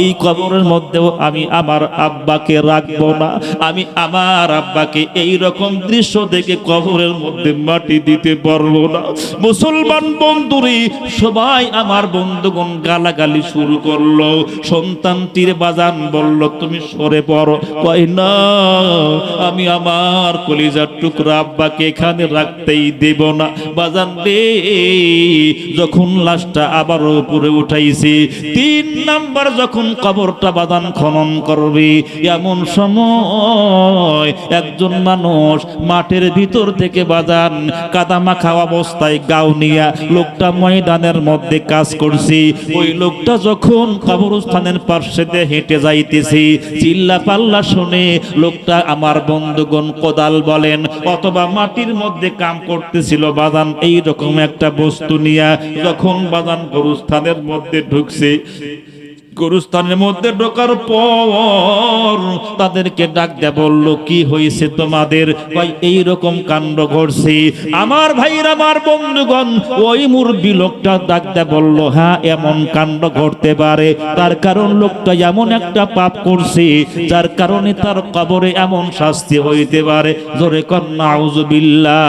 Speaker 1: এই কবরের মধ্যেও আমি আমার আব্বাকে রাখবো না। আমি আমার আব্বাকে এই রকম দৃশ্য দেখে কবরের মধ্যে মাটি দিতে পারবো না। মুসলমান বন্ধুরি, সবাই আমার বন্ধুগণ গালাগালি শুরু করলো। সন্তানটির বাজান বলল, তুমি সরে পড়ো। কই না, আমি আমার কলিজার টুকরা আব্বাকে এখানে রাখতেই দেব না। বাজান রে, যখন লাশটা আবার উপরে উঠাইছি, 3 নাম্বার যখন কবরটা বাজান খনন করবে, এমন সময় একজন মানুষ মাঠের ভিতর থেকে বাজান কাদা মাখা অবস্থায় গাউনিয়া, লোকটা ময়দানের মধ্যে কাজ করছি। ওই লোকটা যখন কবরস্থানের পাশে দিয়ে হেঁটে যাইতেছি, চিল্লা পাল্লা শুনে লোকটা আমার বন্ধুগণ কোদাল বলেন অথবা মাটির মধ্যে কাম করতেছিল বাজান এই রকম একটা বস্তু নিয়ে, যখন বাজান কবরস্থানের মধ্যে ঢুকছে, গোরস্থানের মধ্যে ঢোকার পর তাদেরকে ডাক দিয়ে বলল, কি হয়েছে তোমাদের? ভাই এই রকম কাণ্ড ঘটছে। আমার ভাইরা, আমার বন্ধুগণ, ওই মুরব্বী লোকটা ডাক দিয়ে বলল, হ্যাঁ, এমন কাণ্ড ঘটতে পারে, তার কারণ লোকটা এমন একটা পাপ করছে যার কারণে তার কবরে এমন শাস্তি হইতে পারে। জোরে কর নাউযুবিল্লাহ।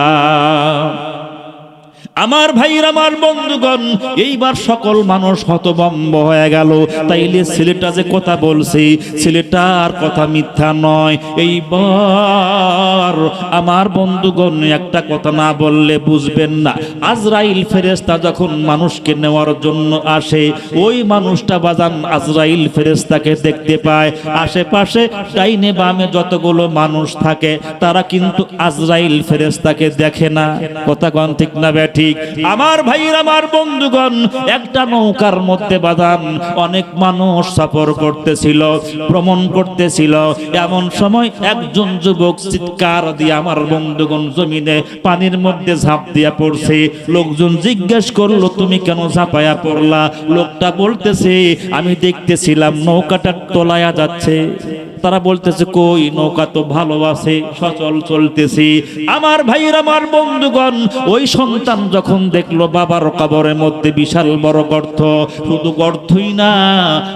Speaker 1: আমার ভাইরা, আমার বন্ধুগণ, এইবার সকল মানুষ হতভম্ব হয়ে গেল। তাইলে ছেলেটা যে কথা বলছে, ছেলেটার কথা মিথ্যা নয়। এইবার আমার বন্ধুগণ, একটা কথা না বললে বুঝবেন না। আজরাইল ফেরেশতা যখন মানুষকে নেওয়ার জন্য আসে, ওই মানুষটা বাজান আজরাইল ফেরেশতাকে দেখতে পায়। আশেপাশে ডাইনে বামে যতগুলো মানুষ থাকে তারা কিন্তু আজরাইল ফেরেশতাকে দেখে না। কথা কোন ঠিক না ব্যাঠি? আমার ভাইরা, আমার বন্ধুগণ, একটা নৌকার মধ্যে বাজান অনেক মানুষ সফর করতেছিল, ভ্রমণ করতেছিল। এমন সময় একজন যুবক চিৎকার দিয়ে আমার বন্ধুগণ জমিনে পানির মধ্যে ঝাঁপ দিয়া পড়ছে। লোকজন জিজ্ঞেস করলো, তুমি কেন ঝাঁপায়া পড়লা? লোকটা বলতেছে, আমি দেখতেছিলাম নৌকাটা তলায়া যাচ্ছে। তারা বলতেছে, কই, নৌকা তো ভালো আছে, সচল চলতেছি। আমার ভাইরা, আমার বন্ধুগণ, ওই সন্তান যখন দেখলো বাবার কবরের মধ্যে বিশাল বড় গর্ত, শুধু গর্তই না,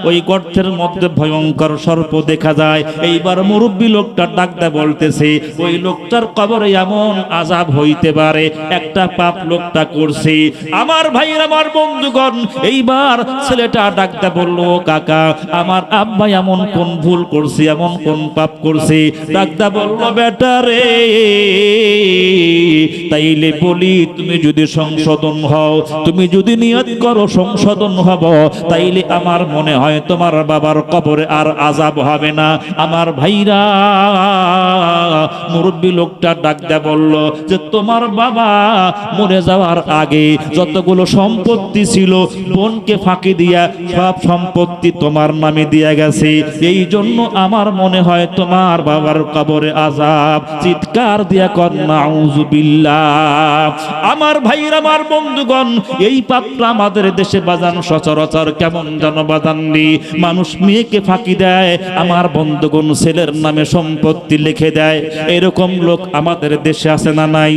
Speaker 1: ওই গর্তের মধ্যে ভয়ঙ্কর সর্প দেখা যায়। এইবার মুরব্বী লোকটা ডাকতে বলতেছে, ওই লোকটার কবরে এমন আযাব হইতে পারে, একটা পাপ লোকটা করছে। আমার ভাইরা, আমার বন্ধুগণ, এইবার ছেলেটা ডাকতে বলল, কাকা, আমার আব্বা এমন কোন ভুল করছে, এমন কোন পাপ করছে? ডাকতে বলল, বেটা রে, তাইলে বলি, তুমি যদি সংশোধন হও, তুমি যদি নিয়ত করো সংশোধন হব, তাইলে আমার মনে হয় তোমার বাবার কবরে আর আযাব হবে না। আমার ভাইরা, মুরব্বী লোকটা ডাকতে বলল যে, তোমার বাবা মরে যাওয়ার আগে যতগুলো সম্পত্তি ছিল বোনকে ফাঁকি দিয়া সব সম্পত্তি তোমার নামে দিয়া গেছে, এই জন্য আমার মনে হয় তোমার বাবার কবরে আযাব। চিৎকার দিয়া কর নাউযুবিল্লাহ। আমার ভাইরা, আমার বন্ধুগণ, এই পাপটা আমাদের দেশে বাজান সচরাচর কেমন যেন বাজান নেই। মানুষ মেয়েকে ফাঁকি দেয়, আমার বন্ধুগণ ছেলের নামে সম্পত্তি লিখে দেয়। এরকম লোক আমাদের দেশে আছে না নাই?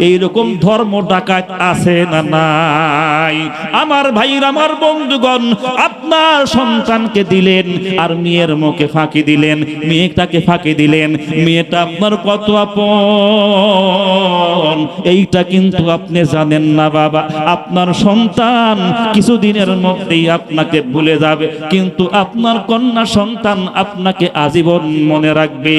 Speaker 1: এইরকম ধর্ম ডাকাত আছে না নাই? আমার ভাইরা, আমার বন্ধুগণ, আপনার সন্তানকে দিলেন আর মেয়ের মুখে ফাঁকি দিলেন, মেয়েটাকে ফাঁকি দিলেন। মেয়েটা আপনার কত আপন এইটা কিন্তু আপনি জানেন না বাবা। আপনার সন্তান কিছুদিনের মধ্যেই আপনাকে ভুলে যাবে, কিন্তু আপনার কন্যা সন্তান আপনাকে আজীবন মনে রাখবে।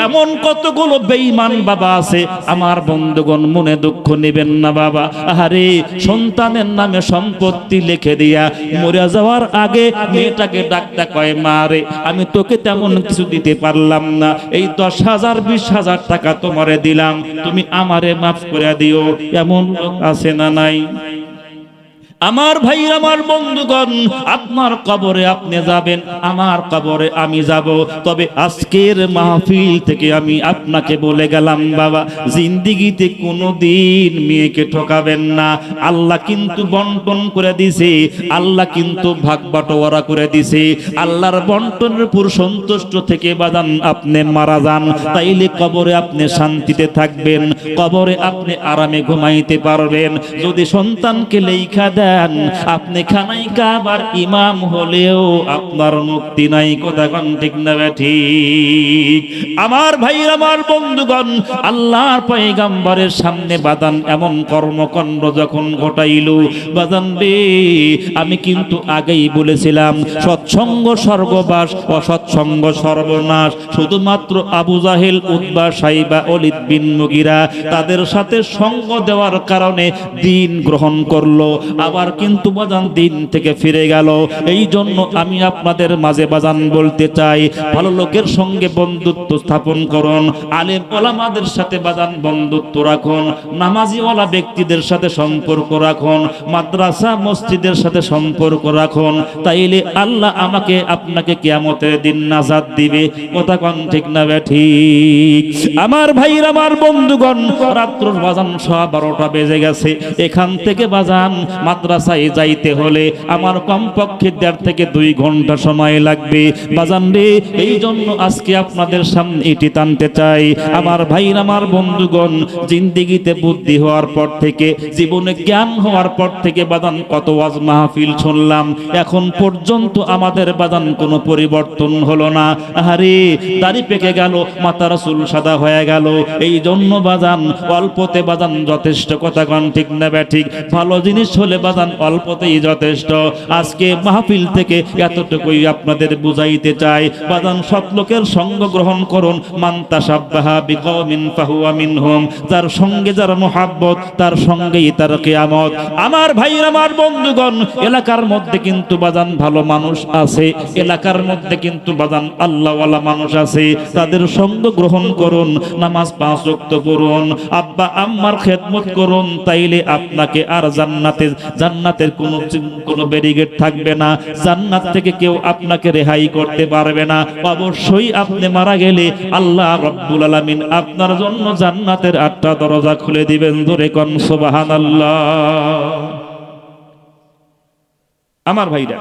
Speaker 1: এমন কতগুলো বেঈমান বাবা আছে, আমার বন্ধুগণ, মনে দুঃখ নেবেন না বাবা। আরে সন্তানের নামে সম্পত্তি লিখে দিয়া মরে যাওয়ার আগে মেয়েটাকে ডাকতে কয়, মা রে, আমি তোকে তেমন কিছু দিতে পারলাম না, এই 10,000 20,000 টাকা তোমারে দিলাম, তুমি আমারে মাফ করে দিও। এমন লোক আছে না নাই? আমার ভাই, আমার বন্ধুগণ, আপনার কবরে আপনি যাবেন, আমার কবরে আমি যাব। তবে আজকের মাহফিল থেকে আমি আপনাকে বলে গেলাম বাবা, জিন্দেগিতে কোনোদিন মেয়েকে ঠকাবেন না। আল্লাহ কিন্তু বন্টন করে দিছে, আল্লাহ কিন্তু ভাগ বাটোয়ারা করে দিছে। আল্লাহর বন্টনের উপর সন্তুষ্ট থেকে বাজান আপনি মারা যান, তাইলে কবরে আপনি শান্তিতে থাকবেন, কবরে আপনি আরামে ঘুমাইতে পারবেন। যদি সন্তানকে লেখা দেন, আপনি খানাই কাবার ইমাম হলেও আপনার মুক্তি নাই। কথা কোন ঠিক না ঠিক? আমার ভাই, আমার বন্ধুগণ, আল্লাহর পয়গম্বরের সামনে বাদান এমন কর্মকাণ্ড যখন ঘটাইল, বাদান রে, আমি কিন্তু আগেই বলেছিলাম, সৎসঙ্গ স্বর্গবাস, অসৎসঙ্গ সর্বনাশ। শুধুমাত্র আবু জাহেল, উতবা, সাইবা, ওলীদ বিন মুগীরা তাদের সাথে সঙ্গ দেওয়ার কারণে দিন গ্রহণ করলো, আবার কিন্তু বাজান দিন থেকে ফিরে গেল। এই জন্য আমি আপনাদের মাঝে বাজান বলতে চাই, ভালো লোকের সঙ্গে বন্ধুত্ব স্থাপন করুন, আলেম ওলামাদের সাথে বাজান বন্ধুত্ব রাখুন, নামাজিওয়ালা ব্যক্তিদের সাথে সম্পর্ক রাখুন, মাদ্রাসা মসজিদের সাথে সম্পর্ক রাখুন, তাইলে আল্লাহ আমাকে আপনাকে কিয়ামতের দিন নাজাত দিবে। কথা কোন ঠিক না ঠিক? আমার ভাইরা, আমার বন্ধুগণ, রাত্র বাজান 12:15 বেজে গেছে। এখান থেকে বাজান মাদ্রাসায় যাইতে হলে আমার কমপক্ষে 1.5 থেকে 2 ঘন্টা সময় লাগবে বাজান রে। এই জন্য আজকে আপনাদের সামনে এটি টানতে চাই। আমার ভাইরা, আমার বন্ধুগণ, জিন্দেগিতে বুদ্ধি হওয়ার পর থেকে, জীবনে জ্ঞান হওয়ার পর থেকে বাজান কত ওয়াজ মাহফিল শুনলাম, এখন পর্যন্ত আমাদের বাজান কোনো পরিবর্তন হলো না। আরে দাড়ি পেকে গেল, মাথা রাসূল সাদা হয়ে গেল। এই জন্য বাজান অল্পতে বাজান যথেষ্ট। কথা কোন ঠিক না ঠিক? ভালো জিনিস হলে বাজান অল্পতেই যথেষ্ট। আজকে মাহফিল থেকে এতটুকুই আপনাদের বুঝাইতে চাই, বাজান সৎ লোকের সঙ্গ গ্রহণ করুন। মান তাশাব্বাহা বিকওমিন ফাহুয়া মিনহুম, যার সঙ্গে যার মুহাব্বত, তার সঙ্গেই তার কিয়ামত। আমার ভাইরা, আমার বন্ধুগণ, এলাকার মধ্যে কিন্তু বাজান ভালো মানুষ আছে, এলাকার মধ্যে কিন্তু বাজান আল্লাহওয়ালা মানুষ আছে, তাদের সঙ্গ গ্রহণ করুন, নামাজ 5 ওয়াক্ত পড়ুন, আব্বা আম্মার খেদমত করুন, তাইলে আপনাকে আর জান্নাতের কোনো ব্যারিকেড থাকবে না, জান্নাত থেকে কেউ আপনাকে রেহাই করতে পারবে না। অবশ্যই আপনি মারা গেলে আল্লাহ রাব্বুল আলামিন আপনার জন্য জান্নাতের 8টা দরজা খুলে দিবেন। জোরে কোন সুবহানাল্লাহ। আমার ভাইরা,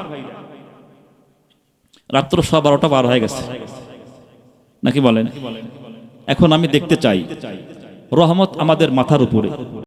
Speaker 1: রাত্র 12:15 পার হয়ে গেছে নাকি বলেন? এখন আমি দেখতে চাই রহমত আমাদের মাথার উপরে।